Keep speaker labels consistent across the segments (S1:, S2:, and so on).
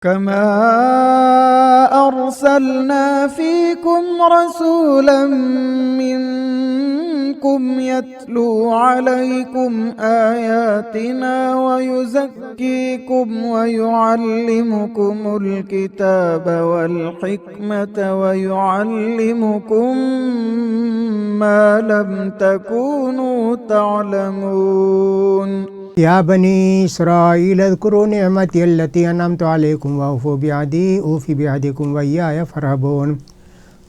S1: كما أرسلنا فيكم رسولا منكم يتلو عليكم آياتنا ويزكيكم ويعلمكم الكتاب والحكمة ويعلمكم ما لم تكونوا تعلمون
S2: یا بنی اسرائیل اذکروا نعمتی التی انعمت علیکم واوفوا بعہدی اوفی بعہدکم وایایا فارہبون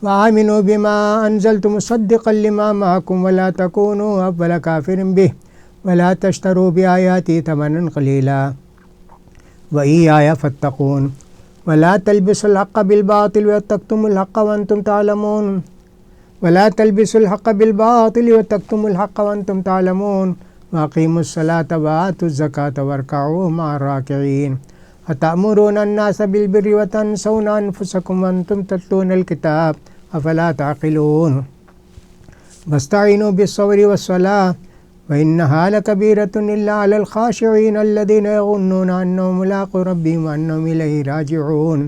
S2: وآمنوا بما انزلت مصدقا لما معکم ولا تکونوا اول کافر بہ ولا تشتروا بآیاتی ثمنا قلیلا وایایا فاتقون ولا تلبسوا الحق بالباطل وتکتموا الحق وانتم تعلمون ولا تلبسوا الحق بالباطل وتکتموا الحق وانتم تعلمون وَأَقِيمُوا الصَّلَاةَ وَآتُوا الزَّكَاةَ وَارْكَعُوا مَعَ الرَّاكِعِينَ أَتَأْمُرُونَ النَّاسَ بِالْبِرِّ وَتَنْسَوْنَ أَنفُسَكُمْ وَأَنْتُمْ تَتْلُونَ الْكِتَابَ أَفَلَا تَعْقِلُونَ وَاسْتَعِينُوا بِالصَّبْرِ وَالصَّلَاةِ وَإِنَّهَا لَكَبِيرَةٌ إِلَّا عَلَى الْخَاشِعِينَ الَّذِينَ يَظُنُّونَ أَنَّهُم مُّلَاقُو رَبِّهِمْ وَأَنَّهُمْ إِلَيْهِ راجعون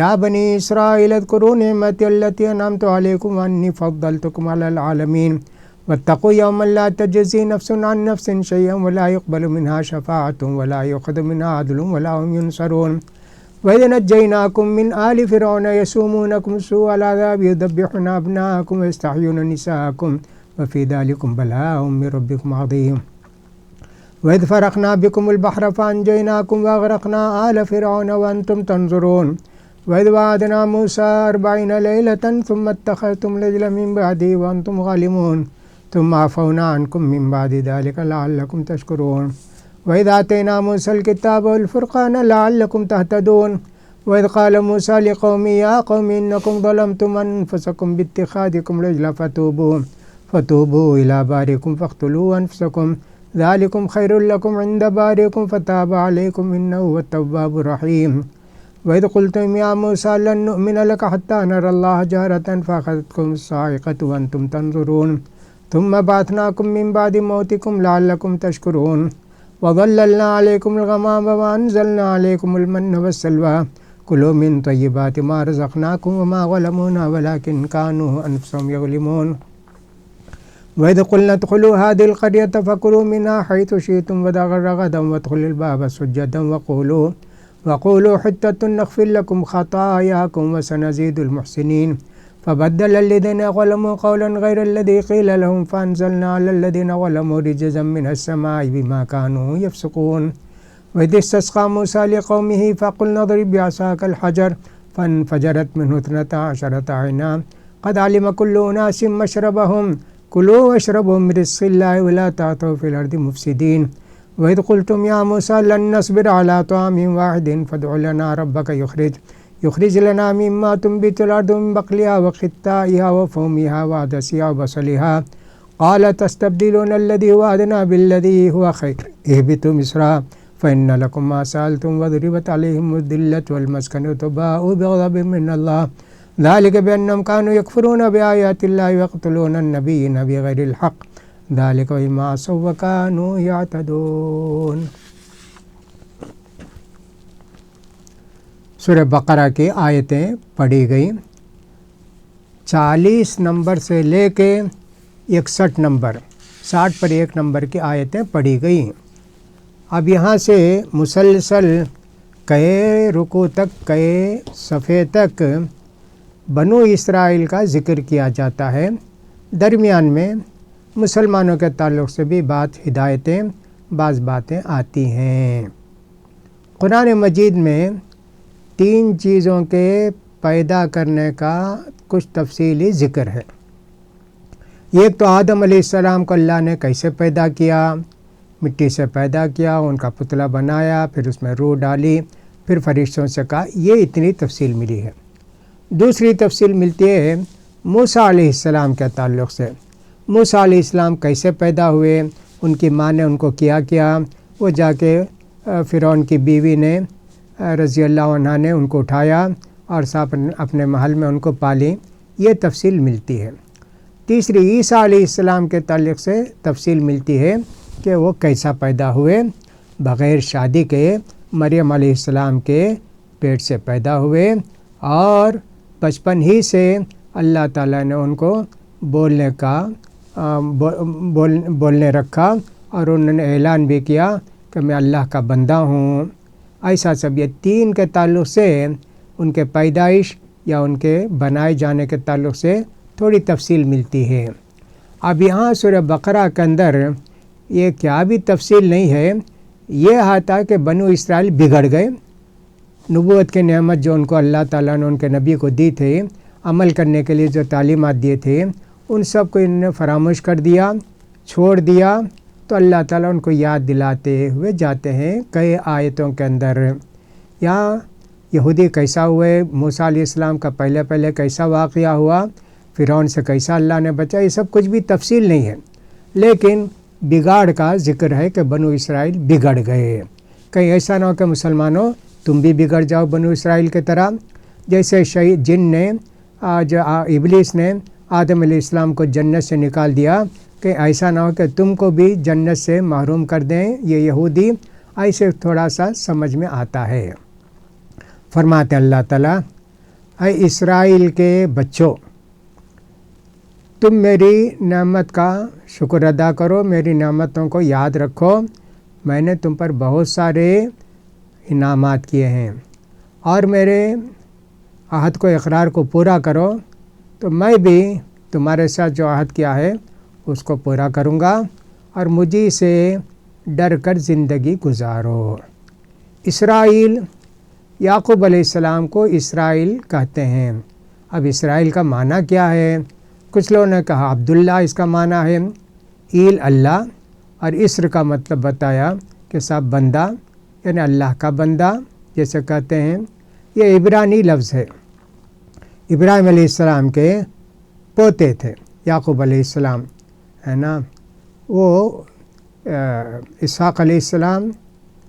S2: يا بني إسرائيل اذكروا نعمتي التي أنعمت عليكم وأني فضلتكم على العالمين واتقوا يوما لا تجزي نفس عن نفس شيئا ولا يقبل منها شفاعة ولا يؤخذ منها عدل ولا هم ينصرون وإذ نجيناكم من آل فرعون يسومونكم سوء العذاب يذبحون أبناءكم ويستحيون نساءكم وفي ذلكم بلاء من ربكم عظيم وإذ فرقنا بكم البحر فأنجيناكم وأغرقنا آل فرعون وأنتم تنظرون وإذ وعدنا موسى 40 ليلة ثم اتخذتم العجل من بعده وأنتم ظالمون ثم عفونا عنكم من بعد ذلك لعلكم تشكرون وإذ آتينا موسى الكتاب والفرقان لعلكم تهتدون وإذ قال موسى لقومه يا قوم إنكم ظلمتم أنفسكم باتخاذكم العجل فتوبوا إلى بارئكم فاقتلوا أنفسكم ذلكم خير لكم عند بارئكم فتاب عليكم إنه هو التواب الرحيم وإذ قلتم يا موسى لن نؤمن لك حتى نرى الله جهرة فأخذتكم الصاعقة وأنتم تنظرون ثم بعثناكم من بعد موتكم لعلكم تشكرون وظللنا عليكم الغمام وأنزلنا عليكم المن والسلوى كلوا من طيبات ما رزقناكم وما ظلمونا ولكن كانوا أنفسهم يظلمون وإذ قلنا ادخلوا هذه القرية فكلوا منها حيث شئتم رغدا وادخلوا الباب سجدا وقولوا حتة نغفر لكم خطاياكم وسنزيد المحسنين فبدل الذين ظلموا قولا غير الذي قيل لهم فأنزلنا على الذين ظلموا رجزا من السماء بما كانوا يفسقون وإذ استسقى موسى لقومه فقلنا اضرب بعصاك الحجر فانفجرت منه 12 عينا قد علم كل أناس مشربهم كلوا واشربوا من رزق الله ولا تعثوا في الأرض مفسدين وإذ قلتم يا موسى لن نصبر على طعام واحد فادع لنا ربك يخرج لنا مما تنبت الأرض من بقلها وقثائها وفومها وعدسها وبصلها قال تستبدلون الذي هو أدنى بالذي هو خير اهبطوا مصر فإن لكم ما سألتم وضربت عليهم الذلة والمسكنة وباءوا بغضب من الله ذلك بأنهم كانوا يكفرون بآيات الله ويقتلون النبيين بغير الحق ذلك بما عصوا وكانوا يعتدون. سورہ بقرہ کی آیتیں پڑھی گئیں 40 نمبر سے لے کے 61 نمبر 60 پر 1 نمبر کی آیتیں پڑھی گئیں. اب یہاں سے مسلسل کئے رکوع تک کئے صفحے تک بنو اسرائیل کا ذکر کیا جاتا ہے. درمیان میں مسلمانوں کے تعلق سے بھی بعض باتیں آتی ہیں. قرآن مجید میں 3 چیزوں کے پیدا کرنے کا کچھ تفصیلی ذکر ہے. ایک تو آدم علیہ السلام کو اللہ نے کیسے پیدا کیا، مٹی سے پیدا کیا، ان کا پتلا بنایا، پھر اس میں روح ڈالی، پھر فرشتوں سے کہا، یہ اتنی تفصیل ملی ہے. دوسری تفصیل ملتی ہے موسیٰ علیہ السلام کے تعلق سے. موسیٰ علیہ السلام کیسے پیدا ہوئے، ان کی ماں نے ان کو کیا، وہ جا کے فرعون کی بیوی نے رضی اللہ عنہ نے ان کو اٹھایا اور اپنے محل میں ان کو پالی، یہ تفصیل ملتی ہے. تیسری عیسیٰ علیہ السلام کے تعلق سے تفصیل ملتی ہے کہ وہ کیسا پیدا ہوئے، بغیر شادی کے مریم علیہ السلام کے پیٹ سے پیدا ہوئے اور بچپن ہی سے اللہ تعالیٰ نے ان کو بولنے رکھا اور انہوں نے اعلان بھی کیا کہ میں اللہ کا بندہ ہوں۔ ایسا سب یہ 3 کے تعلق سے ان کے پیدائش یا ان کے بنائے جانے کے تعلق سے تھوڑی تفصیل ملتی ہے۔ اب یہاں سورہ بقرہ کے اندر یہ کیا بھی تفصیل نہیں ہے، یہ آتا کہ بنو اسرائیل بگڑ گئے، نبوت کے نعمت جو ان کو اللہ تعالیٰ نے ان کے نبی کو دی تھے، عمل کرنے کے لیے جو تعلیمات دیے تھے، ان سب کو انہوں نے فراموش کر دیا، چھوڑ دیا۔ تو اللہ تعالیٰ ان کو یاد دلاتے ہوئے جاتے ہیں کئی آیتوں کے اندر۔ یہاں یہودی کیسا ہوئے، موسیٰ علیہ السلام کا پہلے کیسا واقعہ ہوا، فرعون سے کیسا اللہ نے بچا، یہ سب کچھ بھی تفصیل نہیں ہے، لیکن بگاڑ کا ذکر ہے کہ بنو اسرائیل بگڑ گئے۔ کہیں ایسا نہ ہو کہ مسلمانوں تم بھی بگڑ جاؤ بنو اسرائیل کی طرح، جیسے جن نے ابلیس نے آدم علیہ السلام کو جنت سے نکال دیا، کہ ایسا نہ ہو کہ تم کو بھی جنت سے محروم کر دیں یہ یہودی۔ ایسے تھوڑا سا سمجھ میں آتا ہے۔ فرماتے اللہ تعالیٰ، اے اسرائیل کے بچوں، تم میری نعمت کا شکر ادا کرو، میری نعمتوں کو یاد رکھو، میں نے تم پر بہت سارے انعامات کیے ہیں، اور میرے عہد کو اقرار کو پورا کرو، تو میں بھی تمہارے ساتھ جو عہد کیا ہے اس کو پورا کروں گا، اور مجھے سے ڈر کر زندگی گزارو۔ اسرائیل، یعقوب علیہ السلام کو اسرائیل کہتے ہیں۔ اب اسرائیل کا معنی کیا ہے؟ کچھ لوگوں نے کہا عبداللہ اس کا معنی ہے، ایل اللہ، اور اسر کا مطلب بتایا کہ صاحب بندہ، یعنی اللہ کا بندہ جیسے کہتے ہیں۔ یہ عبرانی لفظ ہے، ابراہیم علیہ السلام کے پوتے تھے یعقوب علیہ السلام، ہے نا، وہ اسحاق علیہ السلام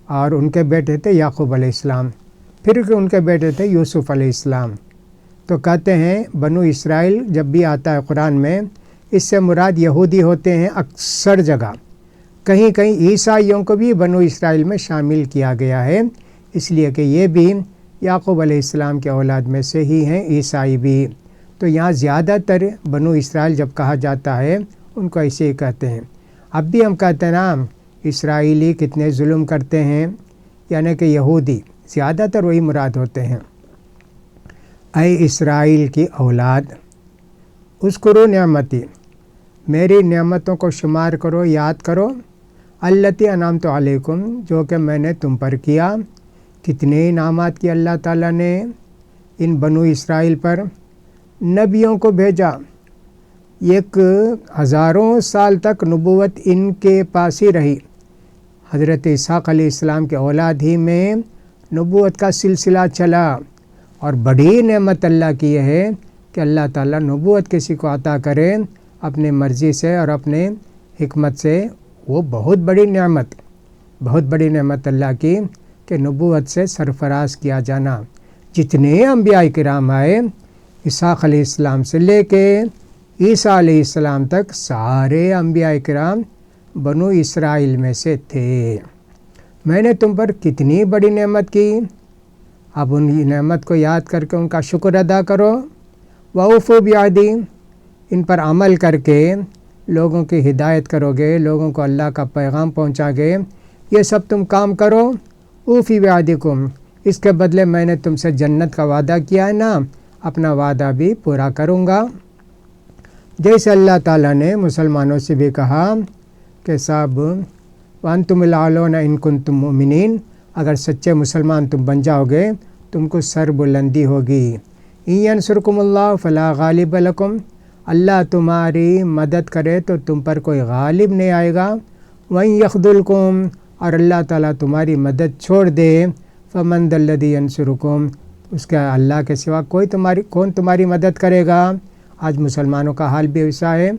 S2: اور ان کے بیٹے تھے یعقوب علیہ السلام، پھر ان کے بیٹے تھے یوسف علیہ السلام۔ تو کہتے ہیں بنو اسرائیل جب بھی آتا ہے قرآن میں، اس سے مراد یہودی ہوتے ہیں اکثر جگہ، کہیں کہیں عیسائیوں کو بھی بنو اسرائیل میں شامل کیا گیا ہے، اس لیے کہ یہ بھی یعقوب علیہ السلام کے اولاد میں سے ہی ہیں عیسائی بھی۔ تو یہاں زیادہ تر بنو اسرائیل جب کہا جاتا ہے ان کو ایسے ہی کہتے ہیں۔ اب بھی ہم کہتے ہیں نا اسرائیلی کتنے ظلم کرتے ہیں، یعنی کہ یہودی زیادہ تر وہی مراد ہوتے ہیں۔ اے اسرائیل کی اولاد، اذکروا نعمتی، میری نعمتوں کو شمار کرو، یاد کرو، التی انعمت علیکم، جو کہ میں نے تم پر کیا۔ کتنے انعامات کی اللہ تعالیٰ نے ان بنو اسرائیل پر، نبیوں کو بھیجا، ایک ہزاروں سال تک نبوت ان کے پاس ہی رہی، حضرت اسحاق علیہ السلام کے اولاد ہی میں نبوت کا سلسلہ چلا، اور بڑی نعمت اللہ کی یہ ہے کہ اللہ تعالیٰ نبوت کسی کو عطا کرے اپنے مرضی سے اور اپنے حکمت سے، وہ بہت بڑی نعمت اللہ کی کہ نبوت سے سرفراز کیا جانا۔ جتنے انبیاء کرام آئے اسحاق علیہ السلام سے لے کے عیسیٰ علیہ السلام تک، سارے انبیاء کرام بنو اسرائیل میں سے تھے۔ میں نے تم پر کتنی بڑی نعمت کی، اب ان نعمت کو یاد کر کے ان کا شکر ادا کرو۔ وَأَوْفُوا بِعَہْدِی، ان پر عمل کر کے لوگوں کی ہدایت کرو گے، لوگوں کو اللہ کا پیغام پہنچا گے، یہ سب تم کام کرو۔ اوفی بعہدکم، اس کے بدلے میں نے تم سے جنت کا وعدہ کیا ہے نا، اپنا وعدہ بھی پورا کروں گا۔ جیسے اللہ تعالیٰ نے مسلمانوں سے بھی کہا کہ صاحب وانتم الاعلون ان کنتم مؤمنین، اگر سچے مسلمان تم بن جاؤ گے تم کو سر بلندی ہوگی۔ ان ینصرکم اللہ فلا غالب لکم، اللہ تمہاری مدد کرے تو تم پر کوئی غالب نہیں آئے گا۔ وَإِن يَخْذُلْكُمْ، اور اللہ تعالیٰ تمہاری مدد چھوڑ دے، فَمَنْ ذَا الَّذِي يَنصُرُكُمْ، اس کے اللہ کے سوا کون تمہاری مدد کرے گا۔ آج مسلمانوں کا حال بھی ایسا ہے،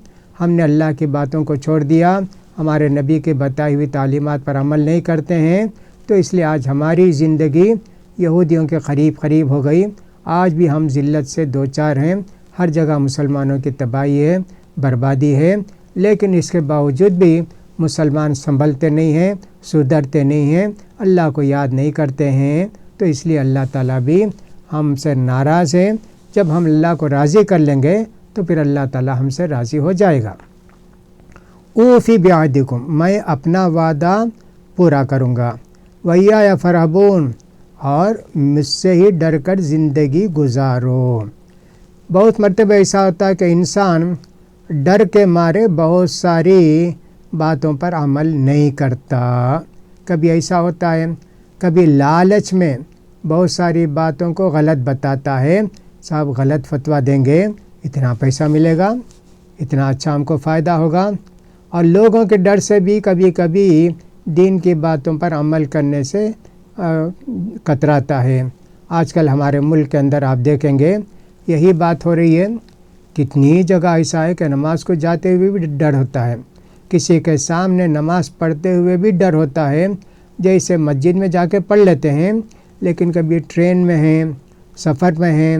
S2: ہم نے اللہ کی باتوں کو چھوڑ دیا، ہمارے نبی کے بتائی ہوئی تعلیمات پر عمل نہیں کرتے ہیں، تو اس لیے آج ہماری زندگی یہودیوں کے قریب ہو گئی۔ آج بھی ہم ذلت سے دوچار ہیں، ہر جگہ مسلمانوں کی تباہی ہے، بربادی ہے، لیکن اس کے باوجود بھی مسلمان سنبھلتے نہیں ہیں، سدھرتے نہیں ہیں، اللہ کو یاد نہیں کرتے ہیں، تو اس لیے اللہ تعالیٰ بھی ہم سے ناراض ہے. جب ہم اللہ کو راضی کر لیں گے تو پھر اللہ تعالیٰ ہم سے راضی ہو جائے گا. اوفی بعہدکم، میں اپنا وعدہ پورا کروں گا. وإیایا فرحبون، اور مجھ سے ہی ڈر کر زندگی گزارو. بہت مرتبہ ایسا ہوتا ہے کہ انسان ڈر کے مارے بہت ساری باتوں پر عمل نہیں کرتا. کبھی ایسا ہوتا ہے، کبھی لالچ میں بہت ساری باتوں کو غلط بتاتا ہے. صاحب غلط فتویٰ دیں گے، اتنا پیسہ ملے گا، اتنا اچھا ہم کو فائدہ ہوگا. اور لوگوں کے ڈر سے بھی کبھی کبھی دین کی باتوں پر عمل کرنے سے کتراتا ہے. آج کل ہمارے ملک کے اندر آپ دیکھیں گے یہی بات ہو رہی ہے. کتنی جگہ ایسا ہے کہ نماز کو جاتے ہوئے بھی ڈر ہوتا ہے، کسی کے سامنے نماز پڑھتے ہوئے بھی ڈر ہوتا ہے. جیسے مسجد میں جا کے پڑھ لیتے ہیں، لیکن کبھی ٹرین میں ہیں، سفر میں ہیں،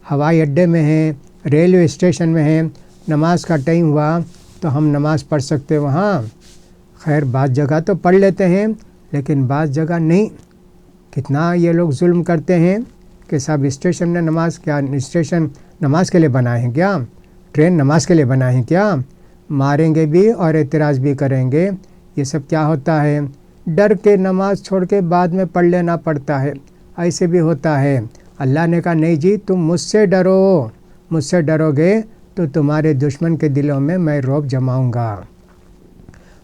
S2: ہوائی اڈے میں ہیں، ریلوے اسٹیشن میں ہیں، نماز کا ٹائم ہوا تو ہم نماز پڑھ سکتے وہاں. خیر بعض جگہ تو پڑھ لیتے ہیں لیکن بعض جگہ نہیں. کتنا یہ لوگ ظلم کرتے ہیں کہ صاحب اسٹیشن نے نماز کیا، اسٹیشن نماز کے لیے بنائے ہیں کیا، ٹرین نماز کے لیے بنائے ہیں کیا. ماریں گے بھی اور اعتراض بھی کریں گے. یہ سب کیا ہوتا ہے؟ ڈر کے نماز چھوڑ کے بعد میں پڑھ لینا پڑتا ہے. ایسے بھی ہوتا ہے. اللہ نے کہا نہیں جی تم مجھ سے ڈرو، مجھ سے ڈرو گے تو تمہارے دشمن کے دلوں میں رعب جماؤں گا.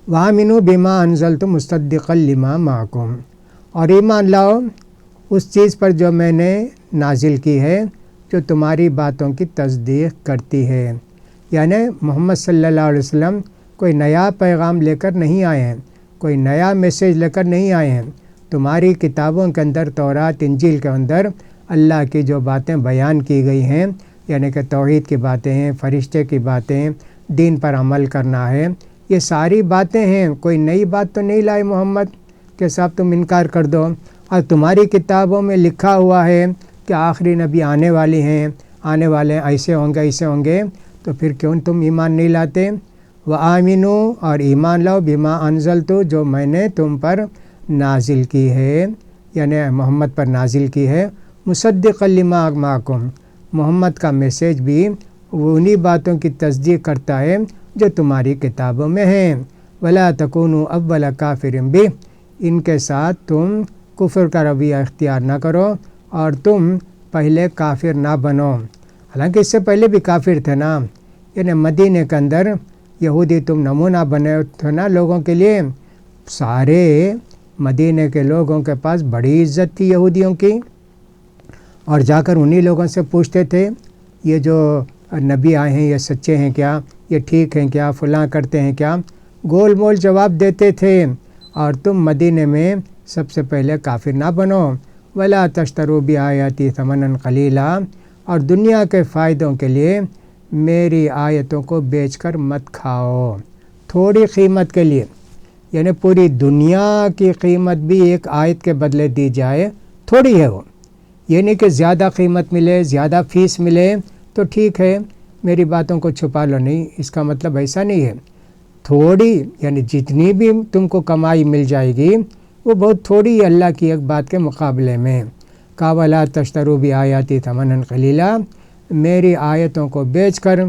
S2: وَآمِنُوا بِمَا أَنزَلْتُ مُصَدِّقًا لِمَا مَعَكُمْ، اور ایمان لاؤ اس چیز پر جو میں نے نازل کی ہے جو تمہاری باتوں کی تصدیق کرتی ہے. یعنی محمد صلی اللہ علیہ وسلم کوئی نیا پیغام لے کر نہیں آئے ہیں، کوئی نیا میسیج لے کر نہیں آئے ہیں. تمہاری کتابوں کے اندر، تورات انجیل کے اندر اللہ کی جو باتیں بیان کی گئی ہیں، یعنی کہ توحید کی باتیں ہیں، فرشتے کی باتیں، دین پر عمل کرنا ہے، یہ ساری باتیں ہیں. کوئی نئی بات تو نہیں لائے محمد کہ صاحب تم انکار کر دو. اور تمہاری کتابوں میں لکھا ہوا ہے کہ آخری نبی آنے والے ہیں، ایسے ہوں گے ایسے ہوں گے، تو پھر کیوں تم ایمان نہیں لاتے؟ وَآمِنُوا، اور ایمان لاؤ، بِمَا أَنزَلْتُ، جو میں نے تم پر نازل کی ہے، یعنی محمد پر نازل کی ہے. مُصَدِّقًا لِمَا مَعَكُمْ، محمد کا میسیج بھی وہ انہی باتوں کی تصدیق کرتا ہے جو تمہاری کتابوں میں ہیں. وَلَا تَكُونُوا أَوَّلَ كَافِرٍ بِهِ، ان کے ساتھ تم کفر کا رویہ اختیار نہ کرو اور تم پہلے کافر نہ بنو. حالانکہ اس سے پہلے بھی کافر تھے نا، یعنی مدینہ کے اندر یہودی تم نمونہ بنے تھے نا لوگوں کے لیے. سارے مدینہ کے لوگوں کے پاس بڑی عزت تھی یہودیوں کی، اور جا کر انہی لوگوں سے پوچھتے تھے یہ جو نبی آئے ہیں یہ سچے ہیں کیا، یہ ٹھیک ہیں کیا، فلاں کرتے ہیں کیا. گول مول جواب دیتے تھے. اور تم مدینہ میں سب سے پہلے کافر نہ بنو. وَلَا تَشْتَرُوا بِآيَاتِي ثَمَنًا قَلِيلًا، اور دنیا کے فائدوں کے لیے میری آیتوں کو بیچ کر مت کھاؤ تھوڑی قیمت کے لیے. یعنی پوری دنیا کی قیمت بھی ایک آیت کے بدلے دی جائے تھوڑی ہے وہ. یہ نہیں کہ زیادہ قیمت ملے، زیادہ فیس ملے تو ٹھیک ہے میری باتوں کو چھپا لو، نہیں، اس کا مطلب ایسا نہیں ہے. تھوڑی یعنی جتنی بھی تم کو کمائی مل جائے گی وہ بہت تھوڑی ہے اللہ کی ایک بات کے مقابلے میں. وَلَا تَشْتَرُوا بِآيَاتِي ثَمَنًا قَلِيلًا، میری آیتوں کو بیچ کر،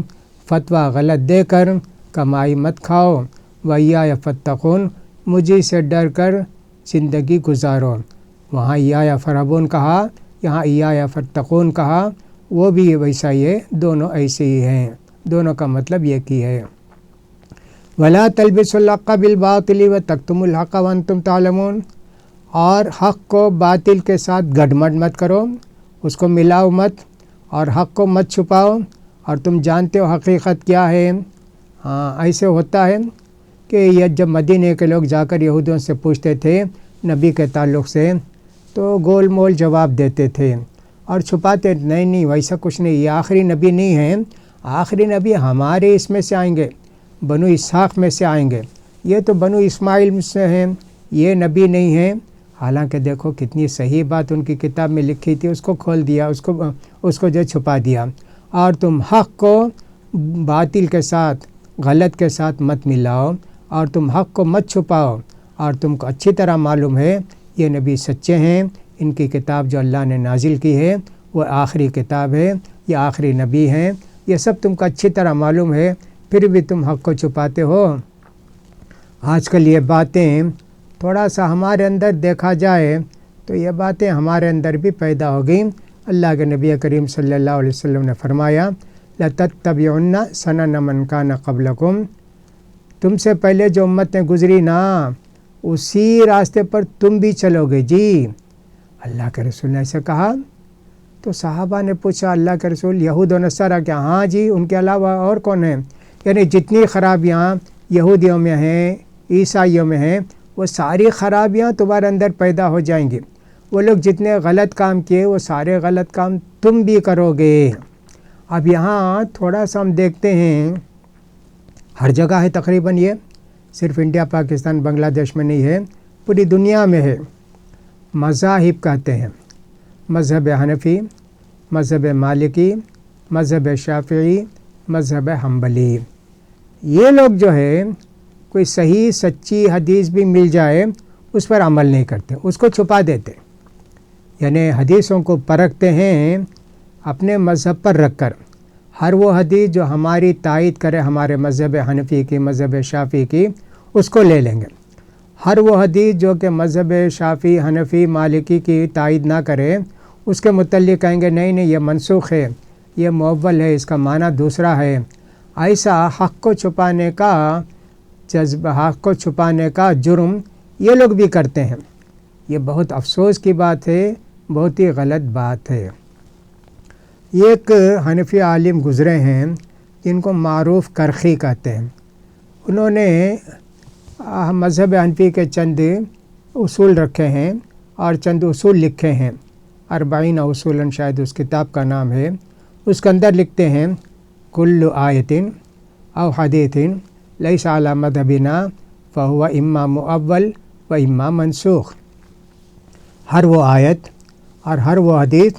S2: فتویٰ غلط دے کر کمائی مت کھاؤ. وَإِيَّايَ فَاتَّقُونِ، مجھے سے ڈر کر زندگی گزارو. وہاں إِيَّايَ فَارْهَبُونَ کہا، یہاں إِيَّايَ فَاتَّقُونَ کہا، وہ بھی ویسا ہی ہے، دونوں ایسے ہی ہیں، دونوں کا مطلب یہ کی ہے. وَلَا تَلْبِسُوا الْحَقَّ بِالْبَاطِلِ وَتَكْتُمُوا الْحَقَّ وَأَنْتُمْ تَعْلَمُونَ، اور حق کو باطل کے ساتھ گڈمڈ مت کرو، اس کو ملاؤ مت، اور حق کو مت چھپاؤ، اور تم جانتے ہو حقیقت کیا ہے. ہاں ایسے ہوتا ہے کہ یہ جب مدینہ کے لوگ جا کر یہودیوں سے پوچھتے تھے نبی کے تعلق سے تو گول مول جواب دیتے تھے اور چھپاتے، نہیں ویسا کچھ نہیں، یہ آخری نبی نہیں ہیں، آخری نبی ہمارے اس میں سے آئیں گے، بنو اسحاق میں سے آئیں گے، یہ تو بنو اسماعیل سے ہیں، یہ نبی نہیں ہیں. حالانکہ دیکھو کتنی صحیح بات ان کی کتاب میں لکھی تھی، اس کو کھول دیا، اس کو جو چھپا دیا. اور تم حق کو باطل کے ساتھ، غلط کے ساتھ مت ملاؤ، اور تم حق کو مت چھپاؤ، اور تم کو اچھی طرح معلوم ہے یہ نبی سچے ہیں، ان کی کتاب جو اللہ نے نازل کی ہے وہ آخری کتاب ہے، یہ آخری نبی ہیں، یہ سب تم کو اچھی طرح معلوم ہے، پھر بھی تم حق کو چھپاتے ہو۔ آج کل یہ باتیں تھوڑا سا ہمارے اندر دیکھا جائے تو یہ باتیں ہمارے اندر بھی پیدا ہو گئیں۔ اللہ کے نبی کریم صلی اللہ علیہ وسلم نے فرمایا لَتَتَّبِعُنَّ سَنَنَ مَنْ كَانَ قَبْلَكُمْ، تم سے پہلے جو امتیں گزری نا اسی راستے پر تم بھی چلو گے جی۔ اللہ کے رسول نے ایسے کہا تو صحابہ نے پوچھا اللہ کے رسول یہود و نصارہ کیا؟ ہاں جی، ان کے علاوہ اور کون ہیں؟ یعنی جتنی خرابیاں یہودیوں میں ہیں، عیسائیوں میں ہیں، وہ ساری خرابیاں تمہارے اندر پیدا ہو جائیں گی۔ وہ لوگ جتنے غلط کام کیے وہ سارے غلط کام تم بھی کرو گے۔ اب یہاں تھوڑا سا ہم دیکھتے ہیں، ہر جگہ ہے تقریباً، یہ صرف انڈیا پاکستان بنگلہ دیش میں نہیں ہے، پوری دنیا میں ہے۔ مذاہب کہتے ہیں، مذہب حنفی، مذہب مالکی، مذہب شافعی، مذہب حنبلی۔ یہ لوگ جو ہے کوئی صحیح سچی حدیث بھی مل جائے اس پر عمل نہیں کرتے، اس کو چھپا دیتے، یعنی حدیثوں کو پرکھتے ہیں اپنے مذہب پر رکھ کر۔ ہر وہ حدیث جو ہماری تائید کرے ہمارے مذہب حنفی کی، مذہب شافعی کی، اس کو لے لیں گے۔ ہر وہ حدیث جو کہ مذہب شافعی، حنفی، مالکی کی تائید نہ کرے اس کے متعلق کہیں گے نہیں یہ منسوخ ہے، یہ مؤول ہے، اس کا معنی دوسرا ہے۔ ایسا حق کو چھپانے کا جذبہ، حق کو چھپانے کا جرم یہ لوگ بھی کرتے ہیں۔ یہ بہت افسوس کی بات ہے، بہت ہی غلط بات ہے۔ ایک حنفی عالم گزرے ہیں جن کو معروف کرخی کہتے ہیں، انہوں نے مذہب حنفی کے چند اصول رکھے ہیں اور چند اصول لکھے ہیں، 40 اصولاً شاید اس کتاب کا نام ہے۔ اس کے اندر لکھتے ہیں کل آیت او حدیث لیس علی مذہبنا فہو اما مؤول و اما منسوخ۔ ہر وہ آیت اور ہر وہ حدیث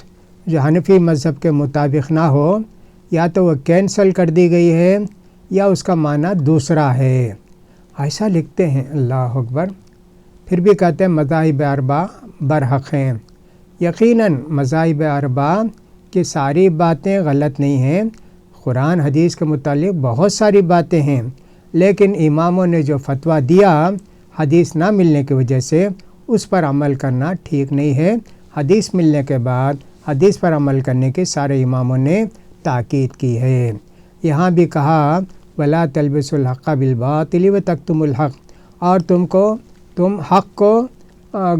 S2: جو حنفی مذہب کے مطابق نہ ہو یا تو وہ کینسل کر دی گئی ہے یا اس کا معنی دوسرا ہے، ایسا لکھتے ہیں۔ اللہ اکبر۔ پھر بھی کہتے ہیں مذاہب اربعہ برحق ہیں۔ یقیناً مذاہب اربعہ کی ساری باتیں غلط نہیں ہیں، قرآن حدیث کے متعلق بہت ساری باتیں ہیں، لیکن اماموں نے جو فتویٰ دیا حدیث نہ ملنے کی وجہ سے اس پر عمل کرنا ٹھیک نہیں ہے۔ حدیث ملنے کے بعد حدیث پر عمل کرنے کی سارے اماموں نے تاکید کی ہے۔ یہاں بھی کہا وَلَا تَلْبِسُوا الْحَقَّ بِالْبَاطِلِ وَتَكْتُمُوا الْحَقَّ، اور تم حق کو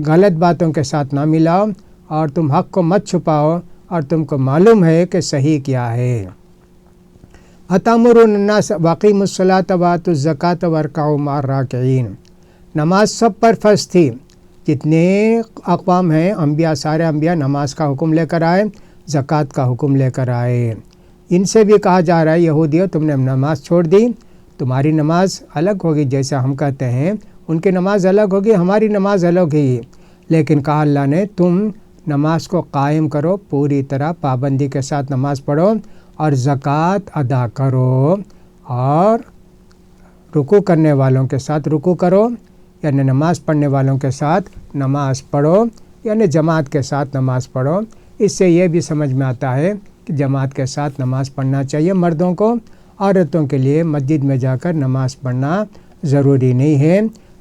S2: غلط باتوں کے ساتھ نہ ملاؤ اور تم حق کو مت چھپاؤ اور تم کو معلوم ہے کہ صحیح کیا ہے۔ أَتَأْمُرُونَ النَّاسَ وَأَقِیمُوا الصَّلَاةَ وَآتُوا الزَّکَاةَ وَارْکَعُوا مَعَ الرَّاکِعِینَ۔ نماز سب پر فرض تھی، جتنے اقوام ہیں، انبیاء، سارے انبیاء نماز کا حکم لے کر آئے، زکوٰۃ کا حکم لے کر آئے۔ ان سے بھی کہا جا رہا ہے یہودیوں تم نے نماز چھوڑ دی، تمہاری نماز الگ ہوگی، جیسے ہم کہتے ہیں ان کی نماز الگ ہوگی، ہماری نماز الگ ہوگی، لیکن کہا اللہ نے تم نماز کو قائم کرو، پوری طرح پابندی کے ساتھ نماز پڑھو اور زکوٰۃ ادا کرو، اور رکوع کرنے والوں کے ساتھ رکوع کرو، یعنی نماز پڑھنے والوں کے ساتھ نماز پڑھو، یعنی جماعت کے ساتھ نماز پڑھو۔ اس سے یہ بھی سمجھ میں آتا ہے کہ جماعت کے ساتھ نماز پڑھنا چاہیے مردوں کو، عورتوں کے لیے مسجد میں جا کر نماز پڑھنا ضروری نہیں ہے۔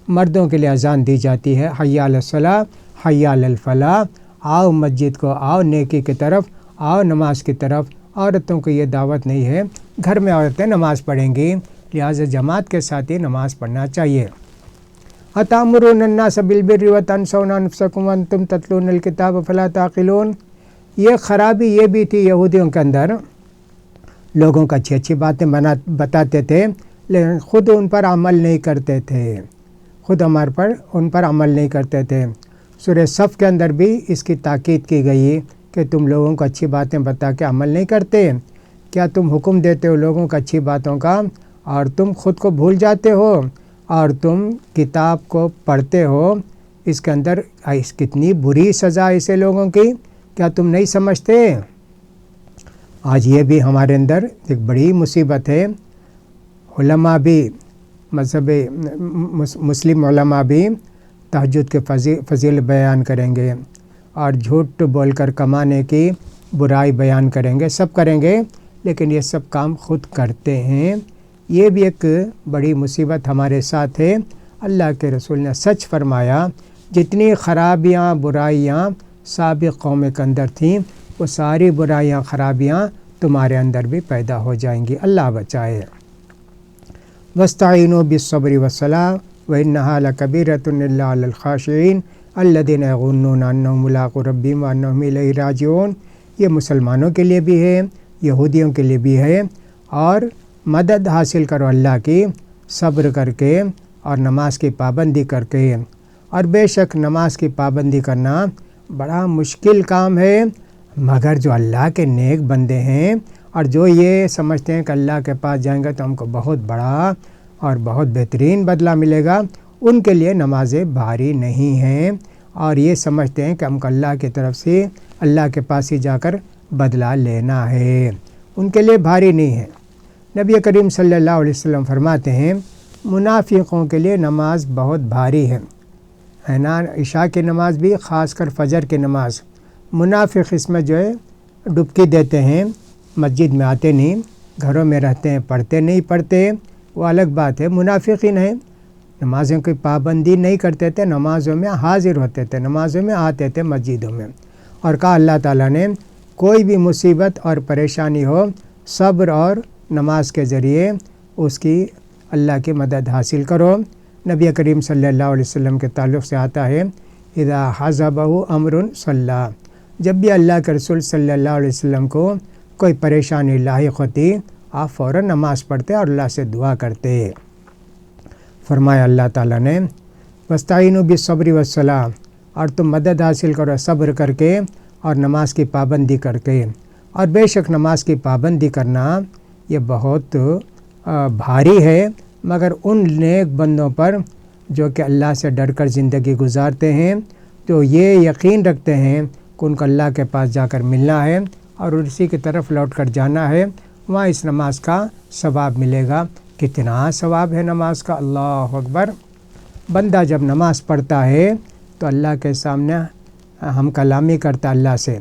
S2: مردوں کے لیے اذان دی جاتی ہے حی علی الصلاۃ حی علی الفلاح، آؤ مسجد کو، آؤ نیکی کی طرف، آؤ نماز کی طرف۔ عورتوں کو یہ دعوت نہیں ہے، گھر میں عورتیں نماز پڑھیں گی، لہٰذا جماعت کے ساتھ ہی نماز پڑھنا چاہیے۔ أَتَأْمُرُونَ النَّاسَ بِالْبِرِّ وَتَنْسَوْنَ أَنفُسَكُمْ وَأَنْتُمْ تَتْلُونَ الْكِتَابَ فَلَا تَعْقِلُونَ۔ یہ خرابی یہ بھی تھی یہودیوں کے اندر، لوگوں کو اچھی اچھی باتیں بتاتے تھے لیکن خود ان پر عمل نہیں کرتے تھے، خود ان پر عمل نہیں کرتے تھے۔ سورہ صف کے اندر بھی اس کی تاکید کی گئی کہ تم لوگوں کو اچھی باتیں بتا کے عمل نہیں کرتے، کیا تم حکم دیتے ہو لوگوں کو اچھی باتوں کا اور تم خود کو بھول جاتے ہو، اور تم کتاب کو پڑھتے ہو، اس کے اندر کتنی بری سزا ایسے لوگوں کی، کیا تم نہیں سمجھتے؟ آج یہ بھی ہمارے اندر ایک بڑی مصیبت ہے۔ علماء بھی، مذہب مسلم علماء بھی تہجد کے فضیل بیان کریں گے، اور جھوٹ بول کر کمانے کی برائی بیان کریں گے، سب کریں گے، لیکن یہ سب کام خود کرتے ہیں۔ یہ بھی ایک بڑی مصیبت ہمارے ساتھ ہے۔ اللہ کے رسول نے سچ فرمایا، جتنی خرابیاں برائیاں سابق قوم کے اندر تھیں، وہ ساری برائیاں خرابیاں تمہارے اندر بھی پیدا ہو جائیں گی، اللہ بچائے۔ وَاسْتَعِينُوا بِالصَّبْرِ وَالصَّلَاةِ وَإِنَّهَا لَكَبِيرَةٌ إِلَّا عَلَى الْخَاشِعِينَ الَّذِينَ يَظُنُّونَ أَنَّهُم مُّلَاقُو رَبِّهِمْ وَأَنَّهُمْ إِلَيْهِ راجعون۔ یہ مسلمانوں کے لیے بھی ہے، یہودیوں کے لیے بھی ہے۔ اور مدد حاصل کرو اللہ کی، صبر کر کے اور نماز کی پابندی کر کے۔ اور بے شک نماز کی پابندی کرنا بڑا مشکل کام ہے، مگر جو اللہ کے نیک بندے ہیں اور جو یہ سمجھتے ہیں کہ اللہ کے پاس جائیں گے تو ہم کو بہت بڑا اور بہت بہترین بدلہ ملے گا، ان کے لیے نمازیں بھاری نہیں ہیں، اور یہ سمجھتے ہیں کہ ہم کو اللہ کی طرف سے اللہ کے پاس ہی جا کر بدلہ لینا ہے، ان کے لیے بھاری نہیں ہے۔ نبی کریم صلی اللہ علیہ وسلم فرماتے ہیں منافقوں کے لیے نماز بہت بھاری ہے نا، عشاء کی نماز بھی، خاص کر فجر کی نماز۔ منافق اس میں جو ہے ڈبکی دیتے ہیں، مسجد میں آتے نہیں، گھروں میں رہتے ہیں، پڑھتے نہیں پڑھتے، وہ الگ بات ہے، منافقین ہیں، نمازوں کی پابندی نہیں کرتے تھے، نمازوں میں حاضر ہوتے تھے، نمازوں میں آتے تھے مسجدوں میں، اور کہا اللہ تعالیٰ نے کوئی بھی مصیبت اور پریشانی ہو، صبر اور نماز کے ذریعے اس کی اللہ کی مدد حاصل کرو۔ نبی کریم صلی اللہ علیہ وسلم کے تعلق سے آتا ہے اذا حزبہ امر صلی، جب بھی اللہ کے رسول صلی اللہ علیہ وسلم کو کوئی پریشانی لاحق ہوتی، آپ فوراً نماز پڑھتے اور اللہ سے دعا کرتے۔ فرمایا اللہ تعالیٰ نے وَاسْتَعِينُوا بِالصَّبْرِ وَالصَّلَاةِ، اور تم مدد حاصل کرو صبر کر کے اور نماز کی پابندی کر کے۔ اور بے شک نماز کی پابندی کرنا یہ بہت بھاری ہے، مگر ان نیک بندوں پر جو کہ اللہ سے ڈر کر زندگی گزارتے ہیں، تو یہ یقین رکھتے ہیں کہ ان کو اللہ کے پاس جا کر ملنا ہے اور اسی کی طرف لوٹ کر جانا ہے، وہاں اس نماز کا ثواب ملے گا۔ کتنا ثواب ہے نماز کا، اللہ اکبر۔ بندہ جب نماز پڑھتا ہے تو اللہ کے سامنے ہم کلامی کرتا اللہ سے،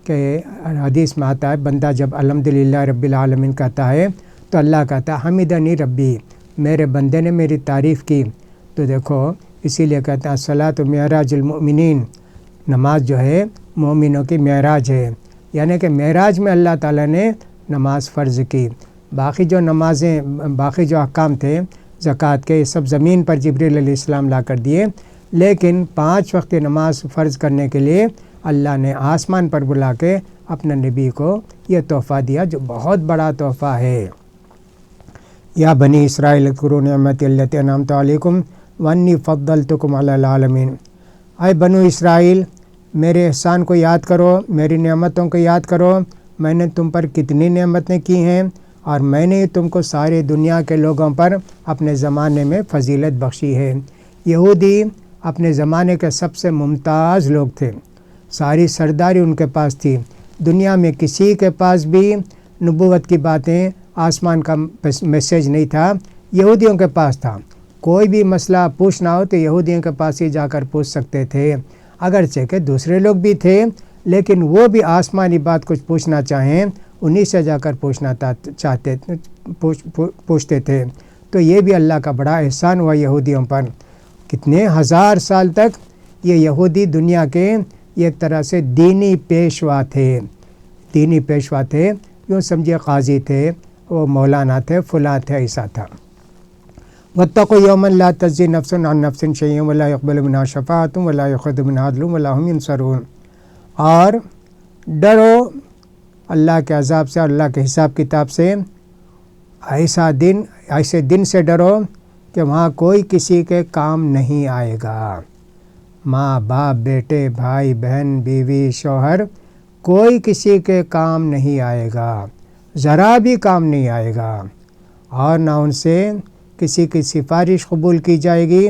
S2: کہ حدیث میں آتا ہے بندہ جب الحمدللہ رب العالمین کہتا ہے تو اللہ کہتا ہے حمدنی ربی، میرے بندے نے میری تعریف کی۔ تو دیکھو اسی لیے کہتا ہے الصلاۃ معراج المؤمنین، نماز جو ہے مومنوں کی معراج ہے، یعنی کہ معراج میں اللہ تعالیٰ نے نماز فرض کی۔ باقی جو نمازیں، باقی جو احکام تھے زکوٰۃ کے، سب زمین پر جبریل علیہ السلام لا کر دیے، لیکن 5 وقت نماز فرض کرنے کے لیے اللہ نے آسمان پر بلا کے اپنے نبی کو یہ تحفہ دیا، جو بہت بڑا تحفہ ہے۔ یا بنی اسرائیل اذکروا نعمتی التی انعمت علیکم وانی فضلتکم علی العالمین، اے بنو اسرائیل میرے احسان کو یاد کرو، میری نعمتوں کو یاد کرو، میں نے تم پر کتنی نعمتیں کی ہیں، اور میں نے تم کو سارے دنیا کے لوگوں پر اپنے زمانے میں فضیلت بخشی ہے۔ یہودی اپنے زمانے کے سب سے ممتاز لوگ تھے، ساری سرداری ان کے پاس تھی، دنیا میں کسی کے پاس بھی نبوت کی باتیں، آسمان کا میسیج نہیں تھا، یہودیوں کے پاس تھا۔ کوئی بھی مسئلہ پوچھنا ہو تو یہودیوں کے پاس ہی جا کر پوچھ سکتے تھے، اگرچہ کہ دوسرے لوگ بھی تھے، لیکن وہ بھی آسمانی بات کچھ پوچھنا چاہیں انہی سے جا کر پوچھتے تھے۔ تو یہ بھی اللہ کا بڑا احسان ہوا یہودیوں پر، کتنے ہزار سال تک یہ یہودی دنیا کے ایک طرح سے دینی پیشوا تھے، دینی پیشوا تھے، یوں سمجھے قاضی تھے، وہ مولانا تھے، فلاں تھے، ایسا تھا۔ واتقوا یوما لا تجزی نفس عن نفس شیئا ولا یقبل منها شفاعۃ ولا یؤخذ منها عدل ولا هم ینصرون، اور ڈرو اللہ کے عذاب سے اور اللہ کے حساب کتاب سے، ایسے دن سے ڈرو کہ وہاں کوئی کسی کے کام نہیں آئے گا، ماں باپ، بیٹے، بھائی بہن، بیوی، شوہر، کوئی کسی کے کام نہیں آئے گا، ذرا بھی کام نہیں آئے گا، اور نہ ان سے کسی کی سفارش قبول کی جائے گی،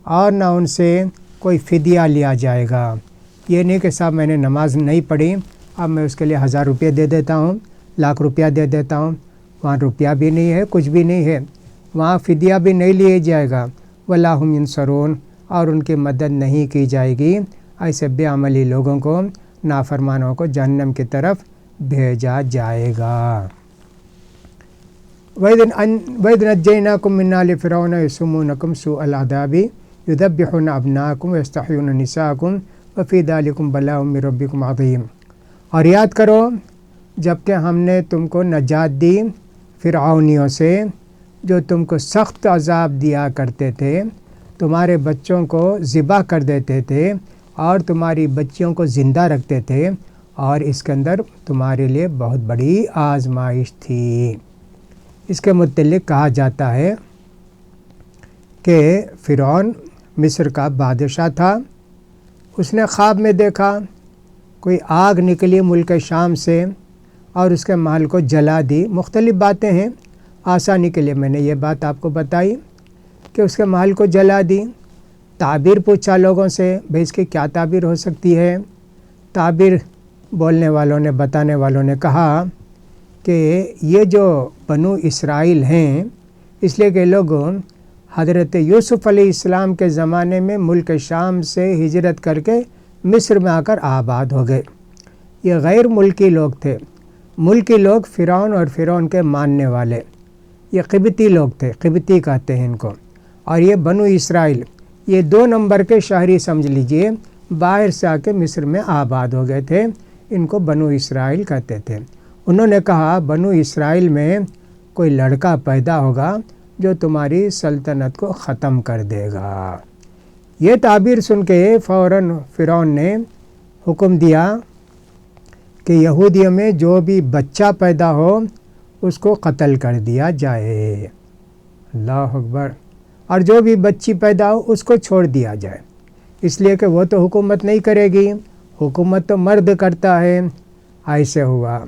S2: اور نہ ان سے کوئی فدیہ لیا جائے گا۔ یہ نہیں کہ صاحب میں نے نماز نہیں پڑھی، اب میں اس کے لیے 1000 روپے دے دیتا ہوں، 1,00,000 روپیہ دے دیتا ہوں، وہاں روپیہ بھی نہیں ہے، کچھ بھی نہیں ہے، وہاں فدیہ بھی نہیں لیا جائے گا، ولا ہم ینصرون، اور ان کی مدد نہیں کی جائے گی ایسے بے عملی لوگوں کو، نافرمانوں کو جہنم کی طرف بھیجا جائے گا۔ وَإِذْ نَجَّيْنَاكُم مِّنْ آلِ فِرْعَوْنَ يَسُومُونَكُمْ سُوءَ الْعَذَابِ يُذَبِّحُونَ أَبْنَاءَكُمْ وَيَسْتَحْيُونَ نِسَاءَكُمْ وَفِي ذَلِكُمْ بَلَاءٌ مِّن رَّبِّكُمْ عَظِيمٌ۔ اور یاد کرو جب کہ ہم نے تم کو نجات دی فرعونیوں سے، جو تم کو سخت عذاب دیا کرتے تھے، تمہارے بچوں کو ذبح کر دیتے تھے اور تمہاری بچیوں کو زندہ رکھتے تھے، اور اس کے اندر تمہارے لیے بہت بڑی آزمائش تھی۔ اس کے متعلق کہا جاتا ہے کہ فرعون مصر کا بادشاہ تھا، اس نے خواب میں دیکھا کوئی آگ نکلی ملک شام سے اور اس کے محل کو جلا دی۔ مختلف باتیں ہیں، آسانی کے لیے میں نے یہ بات آپ کو بتائی کہ اس کے محل کو جلا دی۔ تعبیر پوچھا لوگوں سے، بھئی اس کی کیا تعبیر ہو سکتی ہے؟ تعبیر بولنے والوں نے، بتانے والوں نے کہا کہ یہ جو بنو اسرائیل ہیں، اس لیے کہ لوگ حضرت یوسف علیہ السلام کے زمانے میں ملک شام سے ہجرت کر کے مصر میں آ کر آباد ہو گئے۔ یہ غیر ملکی لوگ تھے۔ ملکی لوگ فرعون اور فرعون کے ماننے والے، یہ قبطی لوگ تھے، قبطی کہتے ہیں ان کو۔ اور یہ بنو اسرائیل، یہ 2 نمبر کے شہری سمجھ لیجئے، باہر سے آ کے مصر میں آباد ہو گئے تھے، ان کو بنو اسرائیل کہتے تھے۔ انہوں نے کہا بنو اسرائیل میں کوئی لڑکا پیدا ہوگا جو تمہاری سلطنت کو ختم کر دے گا۔ یہ تعبیر سن کے فوراً فرعون نے حکم دیا کہ یہودیوں میں جو بھی بچہ پیدا ہو اس کو قتل کر دیا جائے۔ اللہ اکبر۔ اور جو بھی بچی پیدا ہو اس کو چھوڑ دیا جائے، اس لیے کہ وہ تو حکومت نہیں کرے گی، حکومت تو مرد کرتا ہے۔ ایسے ہوا۔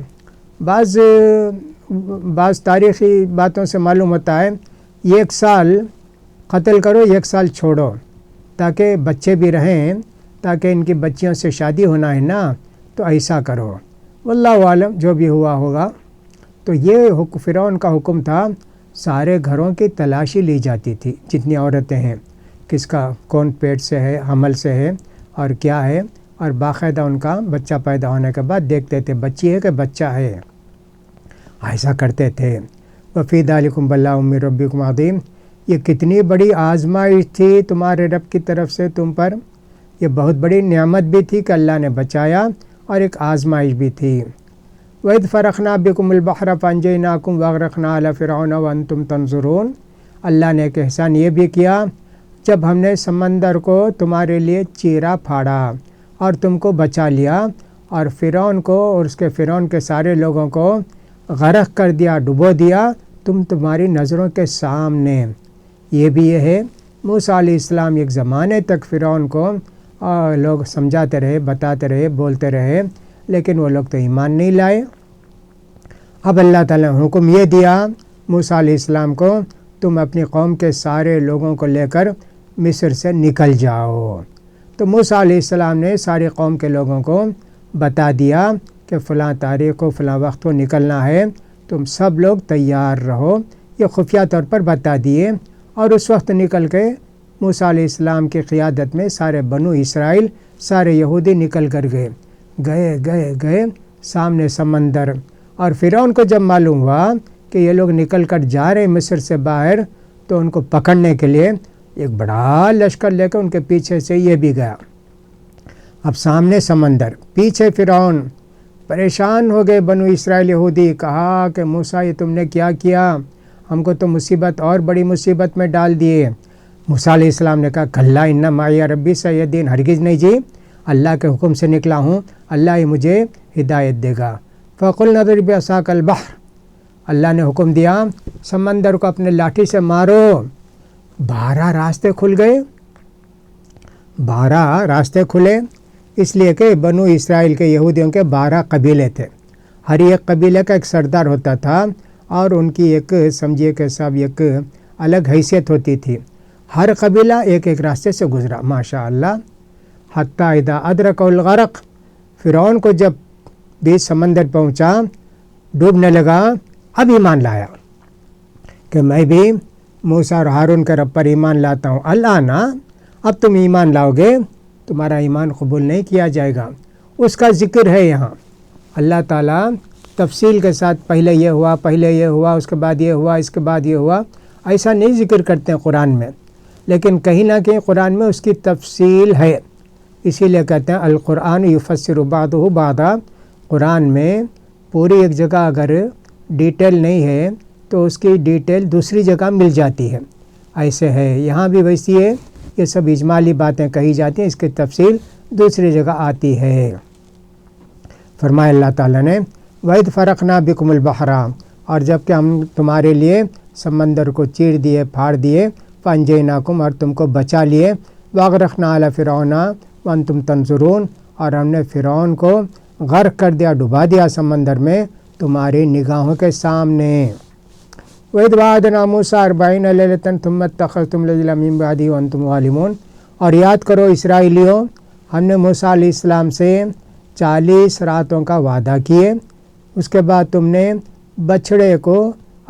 S2: بعض تاریخی باتوں سے معلوم ہوتا ہے 1 سال قتل کرو، 1 سال چھوڑو، تاکہ بچے بھی رہیں، تاکہ ان کی بچیوں سے شادی ہونا ہے نا، تو ایسا کرو۔ واللہ عالم، جو بھی ہوا ہوگا۔ تو یہ فرعون کا حکم تھا، سارے گھروں کی تلاشی لی جاتی تھی، جتنی عورتیں ہیں، کس کا کون پیٹ سے ہے، حمل سے ہے اور کیا ہے، اور باقاعدہ ان کا بچہ پیدا ہونے کے بعد دیکھتے تھے بچی ہے کہ بچہ ہے، ایسا کرتے تھے۔ وفی ذالکم بلاء من ربکم عظیم، یہ کتنی بڑی آزمائش تھی تمہارے رب کی طرف سے تم پر، یہ بہت بڑی نعمت بھی تھی کہ اللہ نے بچایا، اور ایک آزمائش بھی تھی۔ وَإِذْ فَرَقْنَا بِكُمُ الْبَحْرَ فَأَنْجَيْنَاكُمْ وَأَغْرَقْنَا آلَ فِرْعَوْنَ وَأَنْتُمْ تَنْظُرُونَ۔ اللہ نے ایک احسان یہ بھی کیا جب ہم نے سمندر کو تمہارے لیے چیرا پھاڑا اور تم کو بچا لیا، اور فرعون کو اور اس کے فرعون کے سارے لوگوں کو غرق کر دیا، ڈبو دیا تمہاری نظروں کے سامنے۔ یہ بھی یہ ہے، موسیٰ علیہ السلام ایک زمانے تک فرعون کو لوگ سمجھاتے رہے، بتاتے رہے، بولتے رہے، لیکن وہ لوگ تو ایمان نہیں لائے۔ اب اللہ تعالیٰ نے حکم یہ دیا موسیٰ علیہ السلام کو، تم اپنی قوم کے سارے لوگوں کو لے کر مصر سے نکل جاؤ۔ تو موسیٰ علیہ السلام نے ساری قوم کے لوگوں کو بتا دیا کہ فلاں تاریخ کو فلاں وقت کو نکلنا ہے، تم سب لوگ تیار رہو۔ یہ خفیہ طور پر بتا دیے، اور اس وقت نکل کے موسیٰ علیہ السلام کی قیادت میں سارے بنو اسرائیل، سارے یہودی نکل کر گئے سامنے سمندر۔ اور فرعون کو جب معلوم ہوا کہ یہ لوگ نکل کر جا رہے مصر سے باہر، تو ان کو پکڑنے کے لیے ایک بڑا لشکر لے کر ان کے پیچھے سے یہ بھی گیا۔ اب سامنے سمندر، پیچھے فرعون، پریشان ہو گئے بنو اسرائیل یہودی، کہا کہ موسیٰ یہ تم نے کیا کیا، ہم کو تو مصیبت اور بڑی مصیبت میں ڈال دیے۔ موسیٰ علیہ السلام نے کہا کھلا ان معی ربی سیہدین، ہرگز نہیں جی، اللہ کے حکم سے نکلا ہوں، اللہ ہی مجھے ہدایت دے گا۔ فَقُلْنَا اضْرِب بِعَصَاكَ الْبَحْرَ، اللہ نے حکم دیا سمندر کو اپنے لاٹھی سے مارو۔ 12 راستے کھل گئے، 12 راستے کھلے، اس لیے کہ بنو اسرائیل کے یہودیوں کے 12 قبیلے تھے، ہر ایک قبیلے کا ایک سردار ہوتا تھا، اور ان کی ایک سمجھیے کہ سب ایک الگ حیثیت ہوتی تھی۔ ہر قبیلہ ایک ایک راستے سے گزرا، ماشاء اللہ۔ حتیٰ اذا ادرک الغرق، فرعون کو جب بھی سمندر پہنچا، ڈوبنے لگا، اب ایمان لایا کہ میں بھی موسیٰ اور ہارون کے رب پر ایمان لاتا ہوں۔ اللہ نا، اب تم ایمان لاؤ گے، تمہارا ایمان قبول نہیں کیا جائے گا، اس کا ذکر ہے یہاں۔ اللہ تعالیٰ تفصیل کے ساتھ پہلے یہ ہوا، پہلے یہ ہوا، اس کے بعد یہ ہوا، اس کے بعد یہ ہوا، ایسا نہیں ذکر کرتے ہیں قرآن میں، لیکن کہیں نہ کہیں قرآن میں اس کی تفصیل ہے، اسی لیے کہتے ہیں القرآن یفسر بعضہ بعضا۔ قرآن میں پوری ایک جگہ اگر ڈیٹیل نہیں ہے تو اس کی ڈیٹیل دوسری جگہ مل جاتی ہے، ایسے ہے یہاں بھی ویسی ہے، یہ سب اجمالی باتیں کہی جاتی ہیں، اس کی تفصیل دوسری جگہ آتی ہے۔ فرمایا اللہ تعالیٰ نے وَإِذْ فَرَقْنَا بِكُمُ الْبَحْرَ، اور جب کہ ہم تمہارے لیے سمندر کو چیر دیے، پھاڑ دیے، فَأَنْجَيْنَاكُمْ، اور تم کو بچا لیے، وَأَغْرَقْنَا آلَ فِرْعَوْنَ وَأَنْتُمْ تَنْظُرُونَ، اور ہم نے فرعون کو غرق کر دیا، ڈبا دیا سمندر میں تمہاری نگاہوں کے سامنے۔ وَإِذْ وَعَدْنَا مُوسَىٰ 40 لَيْلَةً ثُمَّ اتَّخَذْتُمُ الْعِجْلَ مِن بَعْدِهِ وَأَنْتُمْ ظَالِمُونَ، اور یاد کرو اسرائیلیوں، ہم نے موسیٰ علیہ السلام سے 40 راتوں کا وعدہ کیے، اس کے بعد تم نے بچھڑے کو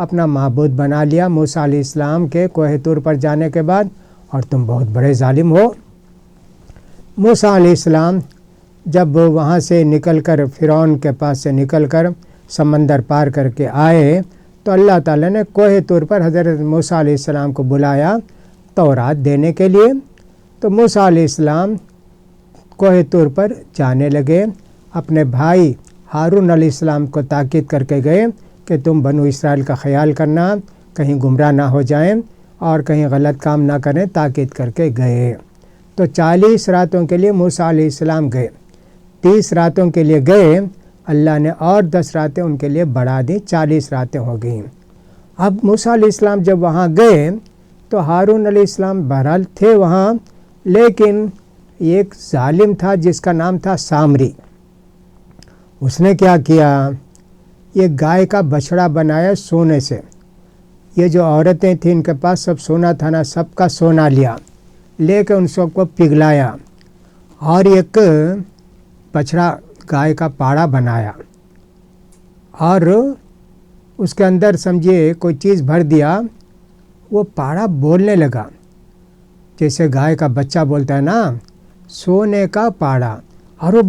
S2: اپنا معبود بنا لیا موسیٰ علیہ السلام کے کوہ طور پر جانے کے بعد، اور تم بہت بڑے ظالم ہو۔ موسیٰ علیہ السلام جب وہاں سے نکل کر فرعون کے پاس سے نکل کر سمندر پار کر کے آئے تو اللہ تعالیٰ نے کوہ طور پر حضرت موسیٰ علیہ السلام کو بلایا تورات دینے کے لیے، تو موسیٰ علیہ السلام کوہ طور پر جانے لگے، اپنے بھائی ہارون علیہ السلام کو تاکید کر کے گئے کہ تم بنو اسرائیل کا خیال کرنا، کہیں گمراہ نہ ہو جائیں اور کہیں غلط کام نہ کریں، تاکید کر کے گئے۔ تو 40 راتوں کے لیے موسیٰ علیہ السلام گئے، 30 راتوں کے لیے گئے، اللہ نے اور 10 راتیں ان کے لیے بڑھا دیں، 40 راتیں ہو گئیں۔ اب موسیٰ علیہ السلام جب وہاں گئے تو ہارون علیہ السلام بہرحال تھے وہاں، لیکن ایک ظالم تھا جس کا نام تھا سامری، اس نے کیا کیا، یہ گائے کا بچھڑا بنایا سونے سے، یہ جو عورتیں تھیں ان کے پاس سب سونا تھا نا، سب کا سونا لیا، لے کے ان سب کو پگھلایا، اور ایک بچھڑا گائے کا پاڑا بنایا، اور اس کے اندر سمجھیے کوئی چیز بھر دیا، وہ پاڑا بولنے لگا، جیسے گائے کا بچہ بولتا ہے نا، سونے کا پاڑا، اور وہ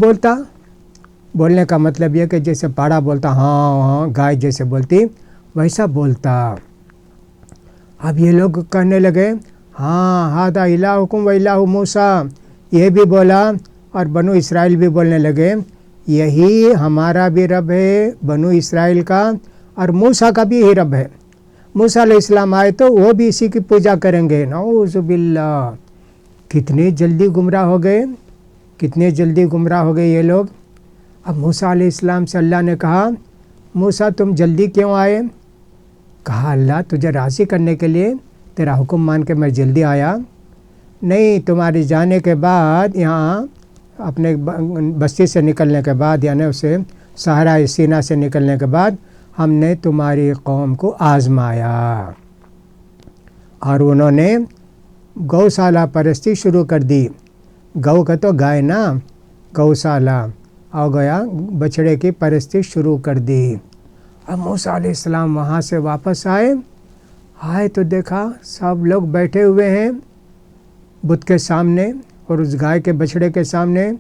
S2: بولنے کا مطلب یہ کہ جیسے پاڑا بولتا، ہاں ہاں گائے جیسے بولتی ویسا بولتا۔ اب یہ لوگ کہنے لگے ہاں ہذا الہکم و الہ موسیٰ، یہ بھی بولا اور بنو اسرائیل بھی بولنے لگے یہی ہمارا بھی رب ہے بنو اسرائیل کا، اور موسیٰ کا بھی یہی رب ہے۔ موسیٰ علیہ السلام آئے تو وہ بھی اسی کی پوجا کریں گے، نعوذ باللہ۔ کتنے جلدی گمراہ ہو گئے، کتنے جلدی گمراہ ہو گئے یہ لوگ۔ اب موسیٰ علیہ السلام سے اللہ نے کہا موسیٰ تم جلدی کیوں آئے؟ کہا اللہ تجھے راضی کرنے کے لیے تیرا حکم مان کے میں جلدی آیا، نہیں تمہاری جانے کے بعد یہاں اپنے بستی سے نکلنے کے بعد، یعنی اسے صحرا سینا سے نکلنے کے بعد ہم نے تمہاری قوم کو آزمایا، اور انہوں نے گوشالہ پرستی شروع کر دی۔ گو کا تو گائے نا، گوشالہ ہو گیا، بچڑے کی پرستی شروع کر دی۔ اب موسیٰ علیہ السلام وہاں سے واپس آئے تو دیکھا سب لوگ بیٹھے ہوئے ہیں بت کے سامنے، اور اس گائے کے بچڑے کے سامنے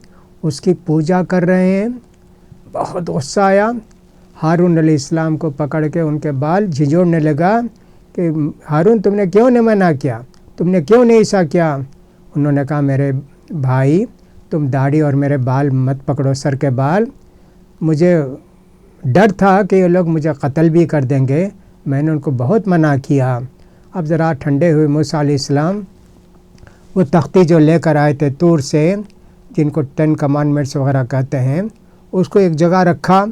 S2: اس کی پوجا کر رہے ہیں۔ بہت غصہ آیا، ہارون علیہ السلام کو پکڑ کے ان کے بال جھنجھوڑنے لگا کہ ہارون تم نے کیوں نہیں منع کیا، تم نے کیوں نہیں ایسا کیا؟ انہوں نے کہا میرے بھائی تم داڑھی اور میرے بال مت پکڑو، سر کے بال، مجھے ڈر تھا کہ یہ لوگ مجھے قتل بھی کر دیں گے، میں نے ان کو بہت منع کیا۔ اب ذرا ٹھنڈے ہوئے موسیٰ علیہ السلام وہ تختی جو لے کر آئے تھے طور سے، جن کو 10 کمانڈمنٹس وغیرہ کہتے ہیں، اس کو ایک جگہ رکھا،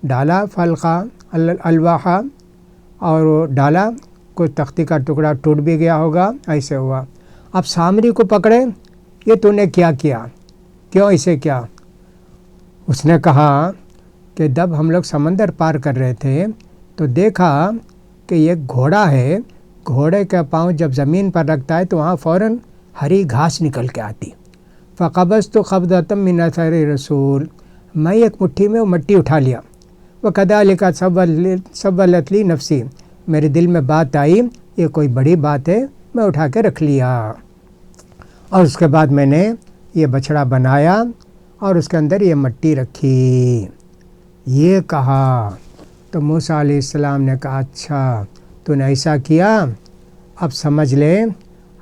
S2: ڈالا فلقہ الواحہ، اور وہ ڈالا، کوئی تختی کا ٹکڑا ٹوٹ بھی گیا ہوگا، ایسے ہوا۔ اب سامری کو پکڑے، یہ تو نے کیا کیا، کیوں ایسے کیا؟ اس نے کہا کہ جب ہم لوگ سمندر پار کر رہے تھے تو دیکھا کہ ایک گھوڑا ہے، گھوڑے کا پاؤں جب زمین پر رکھتا ہے تو وہاں فوراً ہری گھاس نکل کے آتی، فقبضت قبضۃ من اثر رسول، میں ایک مٹھی میں وہ مٹی اٹھا لیا، وکذالک سولت لی نفسی، میرے دل میں بات آئی یہ کوئی بڑی بات ہے، میں اٹھا کے رکھ لیا، اور اس کے بعد میں نے یہ بچھڑا بنایا اور اس کے اندر یہ مٹی رکھی، یہ کہا تو موسیٰ علیہ السلام نے کہا اچھا تو نے ایسا کیا، اب سمجھ لے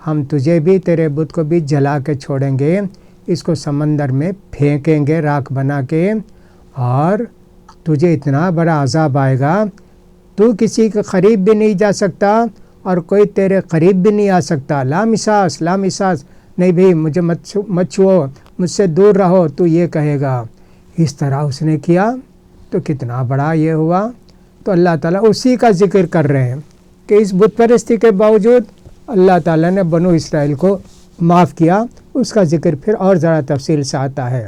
S2: ہم تجھے بھی تیرے بت کو بھی جلا کے چھوڑیں گے، اس کو سمندر میں پھینکیں گے راکھ بنا کے، اور تجھے اتنا بڑا عذاب آئے گا تو کسی کے قریب بھی نہیں جا سکتا اور کوئی تیرے قریب بھی نہیں آ سکتا، لا مساس لا مساس، نہیں بھئی مجھے مت چھوؤ، مجھ سے دور رہو، تو یہ کہے گا۔ اس طرح اس نے کیا تو کتنا بڑا یہ ہوا۔ تو اللہ تعالیٰ اسی کا ذکر کر رہے ہیں کہ اس بت پرستی کے باوجود اللہ تعالیٰ نے بنو اسرائیل کو معاف کیا، اس کا ذکر پھر اور ذرا تفصیل سے آتا ہے۔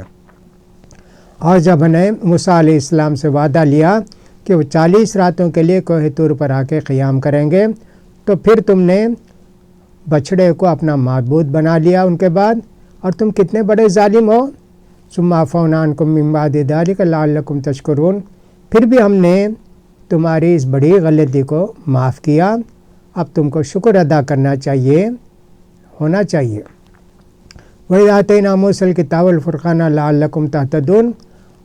S2: اور جب انہیں موسیٰ علیہ السلام سے وعدہ لیا کہ وہ 40 راتوں کے لیے کوہ طور پر آ کے قیام کریں گے، تو پھر تم نے بچھڑے کو اپنا معبود بنا لیا ان کے بعد، اور تم کتنے بڑے ظالم ہو۔ ثم عفونا عنکم من بعد ذلک لعلکم تشکرون، پھر بھی ہم نے تمہاری اس بڑی غلطی کو معاف کیا، اب تم کو شکر ادا کرنا چاہیے، ہونا چاہیے۔ وَإِذْ آتَيْنَا مُوسَى الْكِتَابَ وَالْفُرْقَانَ لَعَلَّكُمْ تَهْتَدُونَ،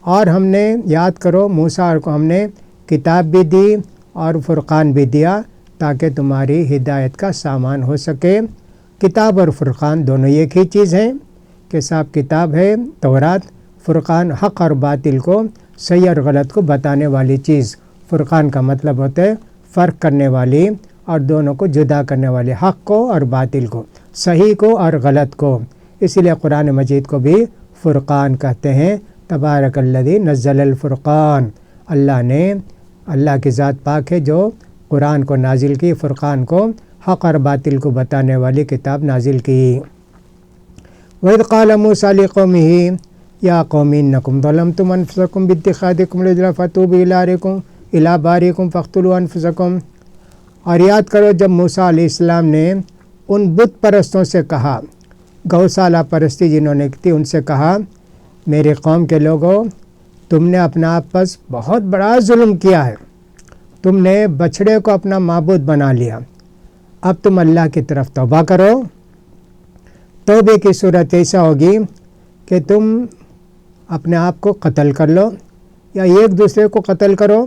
S2: اور ہم نے یاد کرو موسیٰ کو ہم نے کتاب بھی دی اور فرقان بھی دیا تاکہ تمہاری ہدایت کا سامان ہو سکے۔ کتاب اور فرقان دونوں ایک ہی چیز ہیں کہ صاحب کتاب ہے تورات، فرقان حق اور باطل کو، صحیح اور غلط کو بتانے والی چیز۔ فرقان کا مطلب ہوتا ہے فرق کرنے والی اور دونوں کو جدا کرنے والی، حق کو اور باطل کو، صحیح کو اور غلط کو، اسی لیے قرآن مجید کو بھی فرقان کہتے ہیں۔ تبارک الذی نزل الفرقان، اللہ کی ذات پاک ہے جو قرآن کو نازل کی، فرقان کو، حق اور باطل کو بتانے والی کتاب نازل کی۔ وَإِذْ قَالَ مُوسَىٰ لِقَوْمِهِ يَا قَوْمِ إِنَّكُمْ ظَلَمْتُمْ أَنفُسَكُمْ بِاتِّخَاذِكُمُ الْعِجْلَ فَتُوبُوا إِلَىٰ بَارِئِكُمْ فَاقْتُلُوا أَنفُسَكُمْ۔ اور یاد کرو جب موسیٰ علیہ السلام نے ان بت پرستوں سے کہا، گوشالہ پرستی جنہوں نے کی ان سے کہا، میرے قوم کے لوگوں تم نے اپنا آپ پر بہت بڑا ظلم کیا ہے، تم نے بچھڑے کو اپنا معبود بنا لیا، اب تم اللہ کی طرف توبہ کرو۔ توبے کی صورت ایسا ہوگی کہ تم اپنے آپ کو قتل کر لو یا ایک دوسرے کو قتل کرو،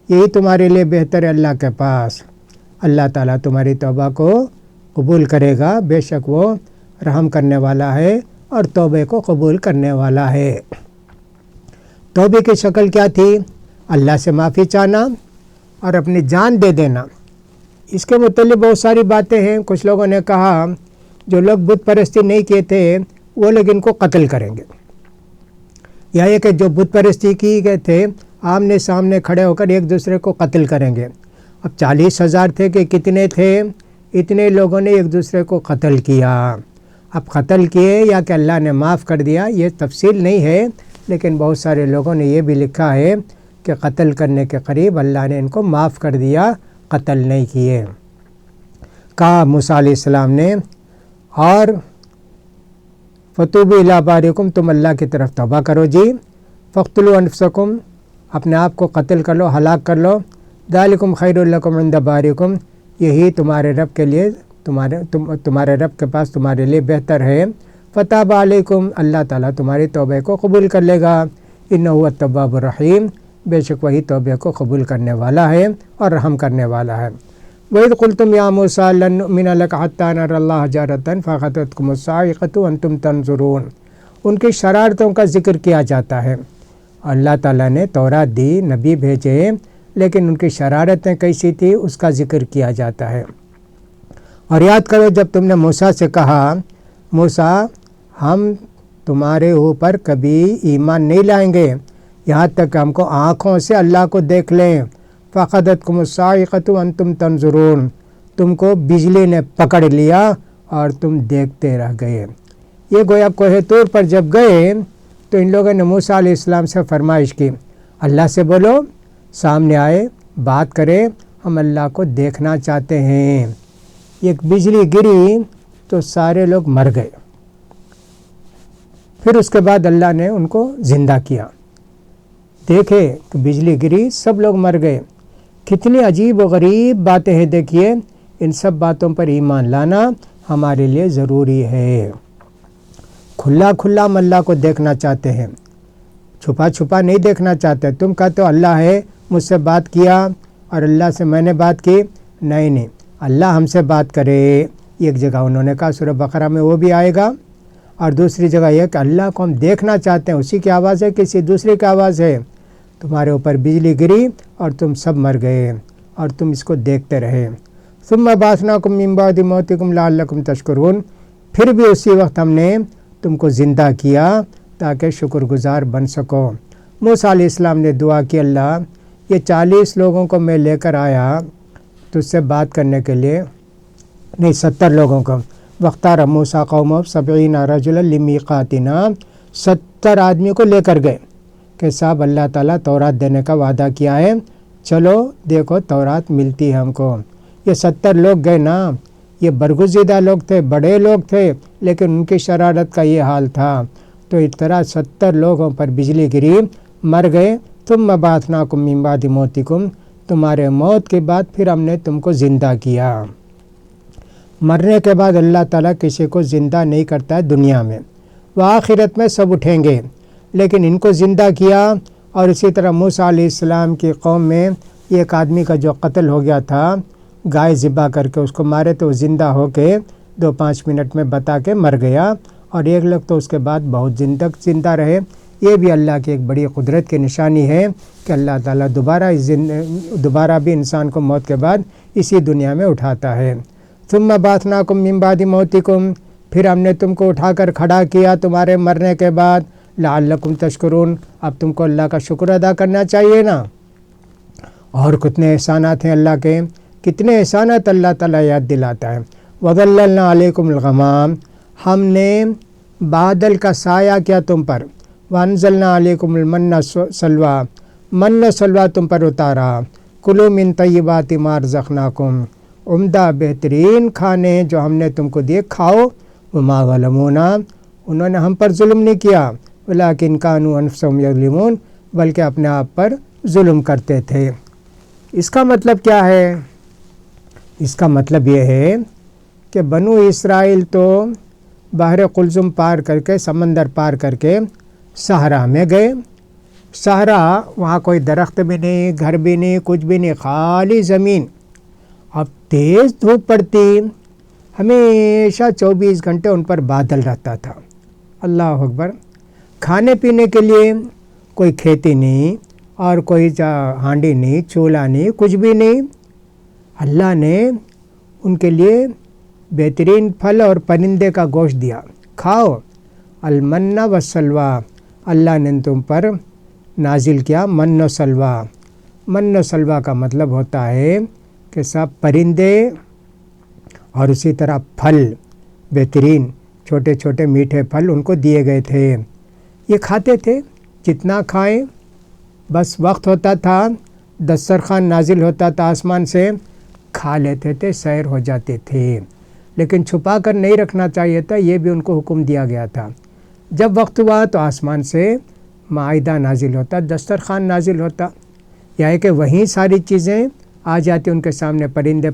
S2: یہی تمہارے لیے بہتر ہے اللہ کے پاس۔ اللہ تعالیٰ تمہاری توبہ کو قبول کرے گا، بے شک وہ رحم کرنے والا ہے اور توبے کو قبول کرنے والا ہے۔ توبے کی شکل کیا تھی؟ اللہ سے معافی چاہنا اور اپنی جان دے دینا۔ اس کے متعلق بہت ساری باتیں ہیں۔ کچھ لوگوں نے کہا جو لوگ بت پرستی نہیں کیے تھے وہ لوگ ان کو قتل کریں گے، یا یہ کہ جو بت پرستی کی گئے تھے آمنے سامنے کھڑے ہو کر ایک دوسرے کو قتل کریں گے۔ اب 40,000 تھے کہ کتنے تھے، اتنے لوگوں نے ایک دوسرے کو قتل کیا۔ اب قتل کیے یا کہ اللہ نے معاف کر دیا یہ تفصیل نہیں ہے، لیکن بہت سارے لوگوں نے یہ بھی لکھا ہے کہ قتل کرنے کے قریب اللہ نے ان کو معاف کر دیا، قتل نہیں کیے۔ کہا موسیٰ علیہ السلام نے، اور فتوبوا الی بارئکم، تم اللہ کی طرف توبہ کرو جی، فاقتلوا انفسکم، اپنے آپ کو قتل کر لو، ہلاک کر لو، ذالکم خیر لکم عند بارئکم، یہی تمہارے رب کے لیے تمہارے رب کے پاس تمہارے لیے بہتر ہے۔ فتاب علیکم، اللہ تعالیٰ تمہاری توبہ کو قبول کر لے گا، انہ هو التواب الرحیم، بے شک وہی توبہ کو قبول کرنے والا ہے اور رحم کرنے والا ہے۔ وَإِذْ قُلْتُمْ يَا مُوسَىٰ لَن نُّؤْمِنَ لَكَ حَتَّىٰ نَرَى اللَّهَ جَهْرَةً فَأَخَذَتْكُمُ الصَّاعِقَةُ وَأَنْتُمْ تَنظُرُونَ، ان کی شرارتوں کا ذکر کیا جاتا ہے۔ اللہ تعالیٰ نے تورات دی، نبی بھیجے، لیکن ان کی شرارتیں کیسی تھی اس کا ذکر کیا جاتا ہے۔ اور یاد کرو جب تم نے موسیٰ سے کہا، موسیٰ ہم تمہارے اوپر کبھی ایمان نہیں لائیں گے یہاں تک کہ ہم کو آنکھوں سے اللہ کو دیکھ لیں۔ فَأَخَذَتْكُمُ الصَّاعِقَةُ وَأَنْتُمْ تَنظُرُونَ، تم کو بجلی نے پکڑ لیا اور تم دیکھتے رہ گئے۔ یہ گویا کوہ طور پر جب گئے تو ان لوگوں نے موسیٰ علیہ السلام سے فرمائش کی، اللہ سے بولو، سامنے آئے، بات کرے، ہم اللہ کو دیکھنا چاہتے ہیں۔ ایک بجلی گری تو سارے لوگ مر گئے، پھر اس کے بعد اللہ نے ان کو زندہ کیا۔ دیکھے کہ بجلی گری، سب لوگ مر گئے۔ کتنی عجیب و غریب باتیں ہیں، دیکھیے ان سب باتوں پر ایمان لانا ہمارے لیے ضروری ہے۔ کھلا کھلا ہم اللہ کو دیکھنا چاہتے ہیں، چھپا چھپا نہیں دیکھنا چاہتے۔ تم کہتے ہو اللہ ہے، مجھ سے بات کیا اور اللہ سے میں نے بات کی، نہیں، اللہ ہم سے بات کرے۔ ایک جگہ انہوں نے کہا سورہ بقرہ میں وہ بھی آئے گا، اور دوسری جگہ یہ کہ اللہ کو ہم دیکھنا چاہتے ہیں، اسی کی آواز ہے کسی دوسرے کی آواز ہے؟ تمہارے اوپر بجلی گری اور تم سب مر گئے اور تم اس کو دیکھتے رہے۔ ثم بعثناکم من بعد موتکم لعلکم تشکرون، پھر بھی اسی وقت ہم نے تم کو زندہ کیا تاکہ شکر گزار بن سکو۔ موسیٰ علیہ السلام نے دعا کی، اللہ یہ 40 لوگوں کو میں لے کر آیا تجھ سے بات کرنے کے لیے، نہیں 70 لوگوں کو، واختار موسیٰ قومہ 70 رجلا لمیقاتنا، 70 آدمی کو لے کر گئے کہ صاحب اللہ تعالیٰ تورات دینے کا وعدہ کیا ہے، چلو دیکھو تورات ملتی ہے ہم کو۔ یہ 70 لوگ گئے نا، یہ برگزیدہ لوگ تھے، بڑے لوگ تھے، لیکن ان کی شرارت کا یہ حال تھا، تو اس طرح 70 لوگوں پر بجلی گری، مر گئے۔ ثم بعثناکم من بعد موتکم، تمہارے موت کے بعد پھر ہم نے تم کو زندہ کیا۔ مرنے کے بعد اللہ تعالیٰ کسی کو زندہ نہیں کرتا ہے دنیا میں، وہ آخرت میں سب اٹھیں گے، لیکن ان کو زندہ کیا۔ اور اسی طرح موسیٰ علیہ السلام کی قوم میں ایک آدمی کا جو قتل ہو گیا تھا، گائے ذبح کر کے اس کو مارے تو وہ زندہ ہو کے 2-5 منٹ میں بتا کے مر گیا، اور ایک لوگ تو اس کے بعد بہت دن تک زندہ رہے۔ یہ بھی اللہ کی ایک بڑی قدرت کی نشانی ہے کہ اللہ تعالیٰ دوبارہ بھی انسان کو موت کے بعد اسی دنیا میں اٹھاتا ہے۔ ثم بعثناکم من بعد موتکم، پھر ہم نے تم کو اٹھا کر کھڑا کیا تمہارے مرنے کے بعد، لعلکم تشکرون، اب تم کو اللہ کا شکر ادا کرنا چاہیے نا۔ اور کتنے احسانات ہیں اللہ کے، کتنے احسانات اللہ تعالیٰ یاد دلاتا ہے۔ وَظَلَّلْنَا عَلَيْكُمُ الْغَمَامَ، ہم نے بادل کا سایہ کیا تم پر، وَأَنزَلْنَا عَلَيْكُمُ الْمَنَّ وَالسَّلْوَىٰ، من و سلوہ تم پر اتارا، کُلُوا مِن طَیِّبَاتِ مَا رَزَقْنَاکُم، عمدہ بہترین کھانے جو ہم نے تم کو دیے کھاؤ۔ وَمَا ظَلَمُونَا، انہوں نے ہم پر ظلم نہیں کیا، وَلَٰكِن كَانُوا أَنفُسَهُمْ يَظْلِمُونَ، بلکہ اپنے آپ پر ظلم کرتے تھے۔ اس کا مطلب کیا ہے؟ اس کا مطلب یہ ہے کہ بنو اسرائیل تو بحر قلزم پار کر کے، سمندر پار کر کے صحرا میں گئے۔ صحرا، وہاں کوئی درخت بھی نہیں، گھر بھی نہیں، کچھ بھی نہیں، خالی زمین۔ اب تیز دھوپ پڑتی، ہمیشہ 24 گھنٹے ان پر بادل رہتا تھا۔ اللہ اکبر۔ کھانے پینے کے لیے کوئی کھیتی نہیں، اور کوئی ہانڈی نہیں، چولہا نہیں، کچھ بھی نہیں۔ اللہ نے ان کے لیے بہترین پھل اور پرندے کا گوشت دیا، کھاؤ۔ المن والسلویٰ، اللہ نے تم پر نازل کیا من و سلویٰ۔ من و سلویٰ کا مطلب ہوتا ہے کہ سب پرندے اور اسی طرح پھل، بہترین چھوٹے چھوٹے میٹھے پھل ان کو دیے گئے تھے۔ یہ کھاتے تھے، جتنا کھائیں، بس وقت ہوتا تھا، دسترخوان نازل ہوتا تھا آسمان سے، کھا لیتے تھے، سیر ہو جاتے تھے۔ لیکن چھپا کر نہیں رکھنا چاہیے تھا، یہ بھی ان کو حکم دیا گیا تھا۔ جب وقت ہوا تو آسمان سے مائدہ نازل ہوتا، دسترخوان نازل ہوتا، یا کہ وہیں ساری چیزیں آ جاتی ان کے سامنے، پرندے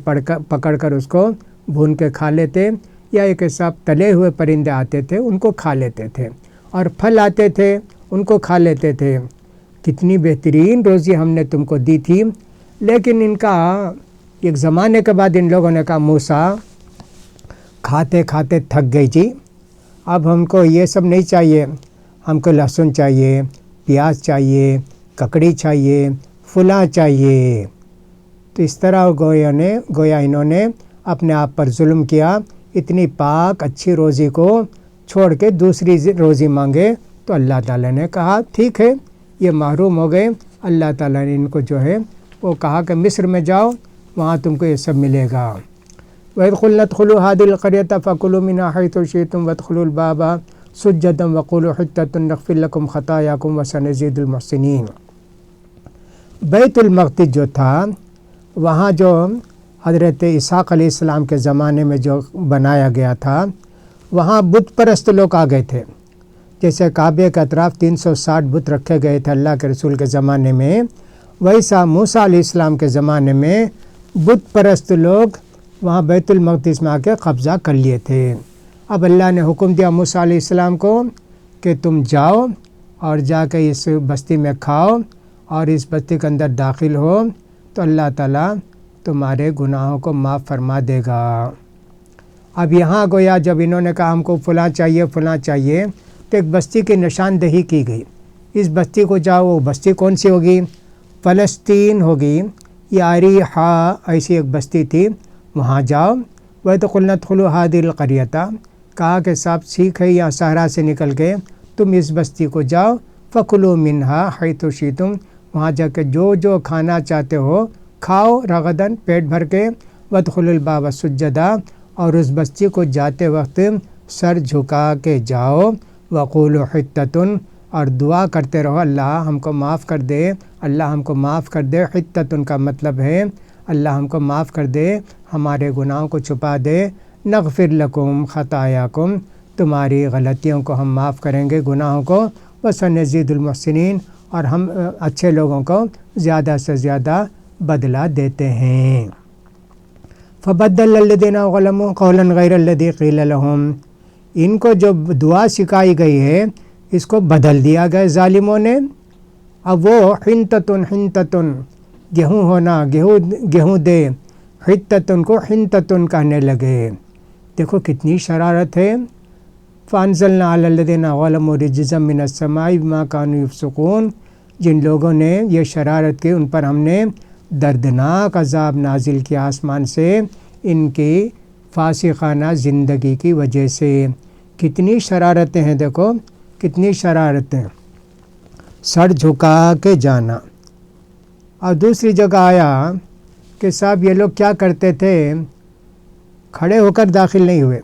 S2: پکڑ کر اس کو بھون کے کھا لیتے، یا ایک سب تلے ہوئے پرندے آتے تھے ان کو کھا لیتے تھے، اور پھل آتے تھے ان کو کھا لیتے تھے۔ کتنی بہترین روزی ہم نے تم کو دی تھی۔ لیکن ان کا ایک زمانے کے بعد ان لوگوں نے کہا موسیٰ کھاتے کھاتے تھک گئی جی، اب ہم کو یہ سب نہیں چاہیے، ہم کو لہسن چاہیے، پیاز چاہیے، ککڑی چاہیے، فلاں چاہیے۔ تو اس طرح گویا انہوں نے اپنے آپ پر ظلم کیا، اتنی پاک اچھی روزی کو چھوڑ کے دوسری روزی مانگے، تو اللہ تعالیٰ نے کہا ٹھیک ہے، یہ محروم ہو گئے۔ اللہ تعالیٰ نے ان کو جو ہے وہ کہا کہ مصر میں جاؤ، وہاں تم کو یہ سب ملے گا۔ وَإِذْ قُلْنَا ادْخُلُوا هَٰذِهِ الْقَرْيَةَ فَكُلُوا مِنْهَا حَيْثُ شِئْتُمْ وَادْخُلُوا الْبَابَ سُجَّدًا وَقُولُوا حِطَّةٌ نَغْفِرْ لَكُمْ خَطَايَاكُمْ وَسَنَزِيدُ الْمُحْسِنِينَ۔ بیت المقدس جو تھا، وہاں جو حضرت اسحاق علیہ السلام کے زمانے میں جو بنایا گیا تھا، وہاں بت پرست لوگ آ گئے تھے۔ جیسے کعبے کے اطراف 360 بت رکھے گئے تھے اللہ کے رسول کے زمانے میں، ویسا موسیٰ علیہ السلام کے زمانے میں بت پرست لوگ وہاں بیت المقدس میں آ کے قبضہ کر لیے تھے۔ اب اللہ نے حکم دیا موسیٰ علیہ السلام کو کہ تم جاؤ اور جا کے اس بستی میں کھاؤ اور اس بستی کے اندر داخل ہو تو اللہ تعالیٰ تمہارے گناہوں کو معاف فرما دے گا۔ اب یہاں گویا جب انہوں نے کہا ہم کو فلاں چاہیے تو ایک بستی کی نشاندہی کی گئی، اس بستی کو جاؤ۔ وہ بستی کون سی ہوگی؟ فلسطین ہوگی یا اریحا ایسی ایک بستی تھی، وہاں جاؤ۔ وَإِذْ ادْخُلُوا هَٰذِهِ الْقَرْيَةَ کہا کہ صاحب سیکھ ہے یا صحرا سے نکل کے تم اس بستی کو جاؤ، فَكُلُوا مِنْهَا حَيْثُ شِئْتُمْ وہاں جا کے جو کھانا چاہتے ہو کھاؤ رغداً پیٹ بھر کے، وَادْخُلُوا الْبَابَ سُجَّدًا اور اس بستی کو جاتے وقت سر جھکا کے جاؤ، وَقُولُوا حِطَّةٌ اور دعا کرتے رہو اللہ ہم کو معاف کر دے، اللہ ہم کو معاف کر دے۔ حِطَّةٌ کا مطلب ہے اللہ ہم کو معاف کر دے، ہمارے گناہوں کو چھپا دے، نغفر لکم خطایاکم تمہاری غلطیوں کو ہم معاف کریں گے، گناہوں کو، وسنزید المحسنین اور ہم اچھے لوگوں کو زیادہ سے زیادہ بدلہ دیتے ہیں۔ فبدل الذین ظلموا قولا غیر الذی قیل لهم ان کو جو دعا سکھائی گئی ہے اس کو بدل دیا گیا ظالموں نے۔ اب وہ حنتتن گیہوں ہونا، گیہوں دے، حتتن کو حنتتن کہنے لگے۔ دیکھو کتنی شرارت ہے۔ فانزلنا علی الذین ظلموا رجزا من السماء بما كانوا یفسقون جن لوگوں نے یہ شرارت کی ان پر ہم نے دردناک عذاب نازل کیا آسمان سے ان کی فاسقانہ زندگی کی وجہ سے۔ کتنی شرارتیں ہیں، دیکھو کتنی شرارتیں، سر جھکا کے جانا۔ اور دوسری جگہ آیا کہ صاحب یہ لوگ کیا کرتے تھے، کھڑے ہو کر داخل نہیں ہوئے،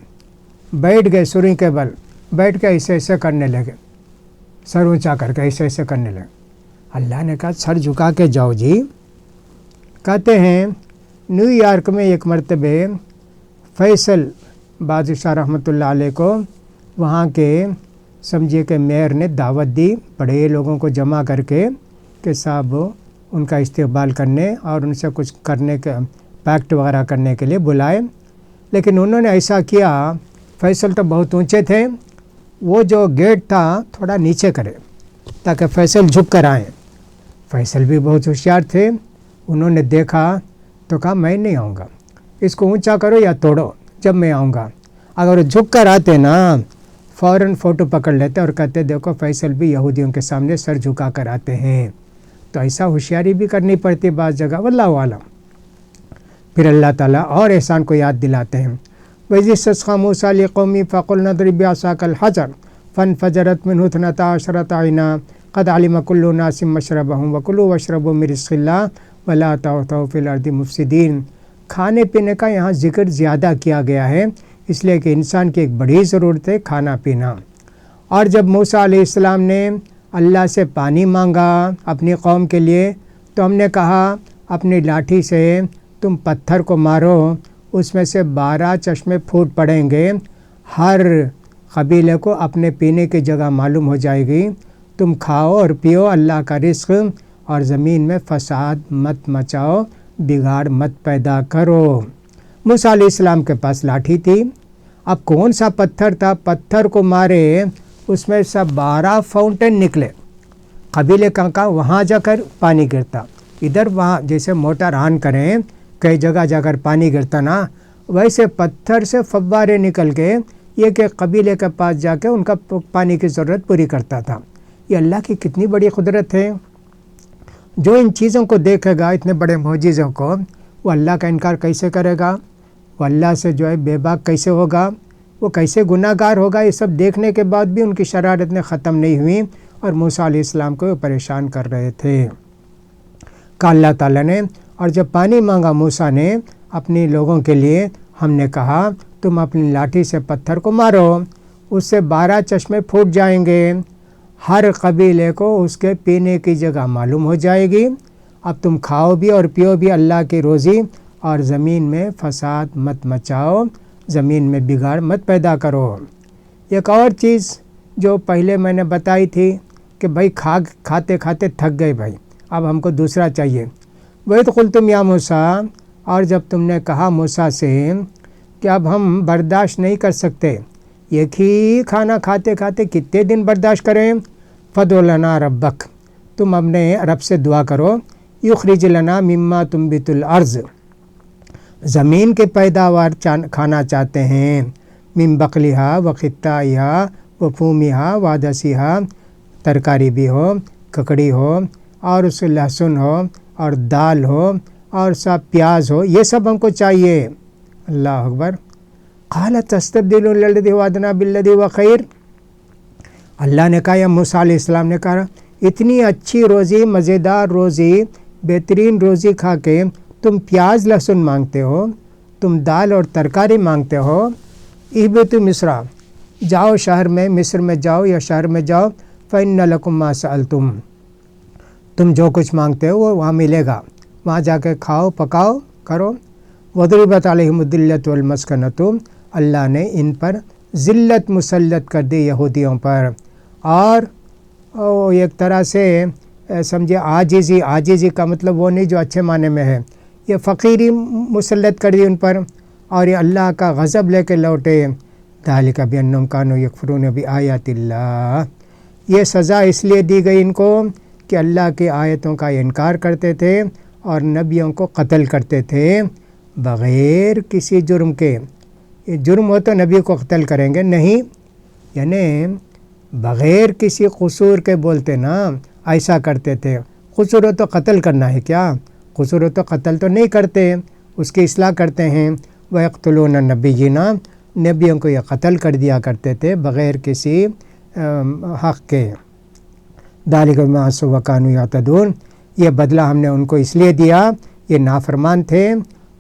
S2: بیٹھ گئے سوری کے بل، بیٹھ کے ایسے کرنے لگے، سر اونچا کر کے ایسے کرنے لگے۔ اللہ نے کہا سر جھکا کے جاؤ جی۔ کہتے ہیں نیو یارک میں ایک مرتبہ فیصل بادشاہ رحمۃ اللہ علیہ کو وہاں کے سمجھے کہ میئر نے دعوت دی بڑے لوگوں کو جمع کر کے کہ صاحب ان کا استقبال کرنے اور ان سے کچھ کرنے کے پیکٹ وغیرہ کرنے کے لیے بلائے، لیکن انہوں نے ایسا کیا، فیصل تو بہت اونچے تھے، وہ جو گیٹ تھا تھوڑا نیچے کرے تاکہ فیصل جھک کر آئیں۔ فیصل بھی بہت ہوشیار تھے، انہوں نے دیکھا تو کہا میں نہیں آؤں گا، اس کو اونچا کرو یا توڑو جب میں آؤں گا۔ اگر وہ جھک کر آتے نا فوراً فوٹو پکڑ لیتے اور کہتے دیکھو فیصل بھی یہودیوں کے سامنے سر جھکا کر آتے ہیں۔ تو ایسا ہوشیاری بھی کرنی پڑتی بعض جگہ، واللہ عالم۔ پھر اللہ تعالیٰ اور احسان کو یاد دلاتے ہیں۔ وَإِذِ اسْتَسْقَىٰ مُوسَىٰ لِقَوْمِهِ فَقُلْنَا اضْرِب بِّعَصَاكَ الْحَجَرَ فَانفَجَرَتْ مِنْهُ اثْنَتَا عَشْرَةَ عَيْنًا قَدْ عَلِمَ كُلُّ أُنَاسٍ مَّشْرَبَهُمْ وَكُلُوا وَاشْرَبُوا مِن رِّزْقِ اللَّهِ وَلَا تَعْثَوْا فِي الْأَرْضِ مُفْسِدِينَ کھانے پینے کا یہاں ذکر زیادہ کیا گیا ہے، اس لیے کہ انسان کی ایک بڑی ضرورت ہے کھانا پینا۔ اور جب موسیٰ علیہ السلام نے اللہ سے پانی مانگا اپنی قوم کے لیے تو ہم نے کہا اپنی لاٹھی سے تم پتھر کو مارو، اس میں سے 12 چشمے پھوٹ پڑیں گے، ہر قبیلے کو اپنے پینے کی جگہ معلوم ہو جائے گی، تم کھاؤ اور پیو اللہ کا رزق اور زمین میں فساد مت مچاؤ، بگاڑ مت پیدا کرو۔ موسیٰ علیہ السلام کے پاس لاٹھی تھی، اب کون سا پتھر تھا، پتھر کو مارے اس میں سے 12 فاؤنٹین نکلے، قبیلے کا وہاں جا کر پانی گرتا، ادھر وہاں جیسے موٹر آن کریں کئی جگہ جا کر پانی گرتا نا، ویسے پتھر سے فوارے نکل کے یہ کہ قبیلے کے پاس جا کے ان کا پانی کی ضرورت پوری کرتا تھا۔ یہ اللہ کی کتنی بڑی قدرت ہے۔ جو ان چیزوں کو دیکھے گا، اتنے بڑے معجزوں کو، وہ اللہ کا انکار کیسے کرے گا، وہ اللہ سے جو ہے بے باک کیسے ہوگا، وہ کیسے گناہ گار ہوگا۔ یہ سب دیکھنے کے بعد بھی ان کی شرارتیں ختم نہیں ہوئیں اور موسیٰ علیہ السلام کو پریشان کر رہے تھے۔ کہا اللہ تعالیٰ نے، اور جب پانی مانگا موسیٰ نے اپنے لوگوں کے لیے، ہم نے کہا تم اپنی لاٹھی سے پتھر کو مارو، اس سے 12 چشمے پھوٹ جائیں گے، ہر قبیلے کو اس کے پینے کی جگہ معلوم ہو جائے گی، اب تم کھاؤ بھی اور پیو بھی اللہ کی روزی، اور زمین میں فساد مت مچاؤ، زمین میں بگاڑ مت پیدا کرو۔ ایک اور چیز جو پہلے میں نے بتائی تھی کہ بھائی کھاتے کھاتے تھک گئے بھائی، اب ہم کو دوسرا چاہیے۔ وَإِذْ قُلْتُمْ يَا مُوسَىٰ اور جب تم نے کہا موسیٰ سے کہ اب ہم برداشت نہیں کر سکتے ایک ہی کھانا کھاتے کھاتے کتنے دن برداشت کریں؟ فدع لنا ربک، تم اپنے رب سے دعا کرو، یخرج لنا مما تنبت الارض، زمین کے پیداوار کھانا چاہتے ہیں، من بقلہا و قطائہا و فومہا و عدسہا، ترکاری بھی ہو، ککڑی ہو، اور اس لہسن ہو، اور دال ہو، اور سب پیاز ہو، یہ سب ہم کو چاہیے۔ اللہ اکبر۔ قال تستبدلون الذی هو ادنی بالذی هو خیر، اللہ نے کہا، یا موسیٰ علیہ السلام نے کہا، اتنی اچھی روزی، مزیدار روزی، بہترین روزی کھا کے تم پیاز لہسن مانگتے ہو، تم دال اور ترکاری مانگتے ہو۔ اہبطوا مصر، جاؤ شہر میں، مصر میں جاؤ یا شہر میں جاؤ، فإن لکم ما سألتم، تم جو کچھ مانگتے ہو وہ وہاں ملے گا، وہاں جا کے کھاؤ پکاؤ کرو۔ وضربت علیہم الذلۃ والمسکنۃ، اللہ نے ان پر ذلت مسلط کر دی یہودیوں پر، اور ایک طرح سے سمجھے عاجزی کا مطلب وہ نہیں جو اچھے معنی میں ہے، یہ فقیری مسلط کر دی ان پر، اور یہ اللہ کا غضب لے کے لوٹے۔ ذالک بأنہم کانوا یکفرون بآیات اللہ، یہ سزا اس لیے دی گئی ان کو کہ اللہ کی آیتوں کا انکار کرتے تھے اور نبیوں کو قتل کرتے تھے بغیر کسی جرم کے۔ یہ جرم ہو تو نبی کو قتل کریں گے، نہیں، یعنی بغیر کسی قصور کے بولتے نا، ایسا کرتے تھے۔ قصور ہو تو قتل کرنا ہے کیا؟ قصور ہو تو قتل تو نہیں کرتے، اس کی اصلاح کرتے ہیں۔ وَيَقْتُلُونَ النَّبِيِّينَ، نبیوں کو یہ قتل کر دیا کرتے تھے بغیر کسی حق کے۔ ذَلِكَ بِمَا عَصَوْا وَكَانُوا يَعْتَدُونَ، یہ بدلہ ہم نے ان کو اس لیے دیا، یہ نافرمان تھے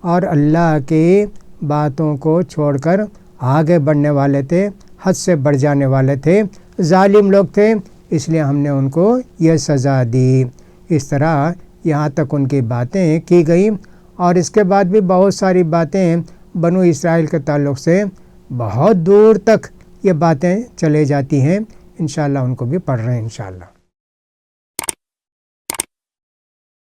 S2: اور اللہ کی باتوں کو چھوڑ کر آگے بڑھنے والے تھے، حد سے بڑھ جانے والے تھے، ظالم لوگ تھے، اس لیے ہم نے ان کو یہ سزا دی۔ اس طرح یہاں تک ان کی باتیں کی گئیں، اور اس کے بعد بھی بہت ساری باتیں بنو اسرائیل کے تعلق سے بہت دور تک یہ باتیں چلے جاتی ہیں، انشاءاللہ ان کو بھی پڑھ رہے ہیں انشاءاللہ۔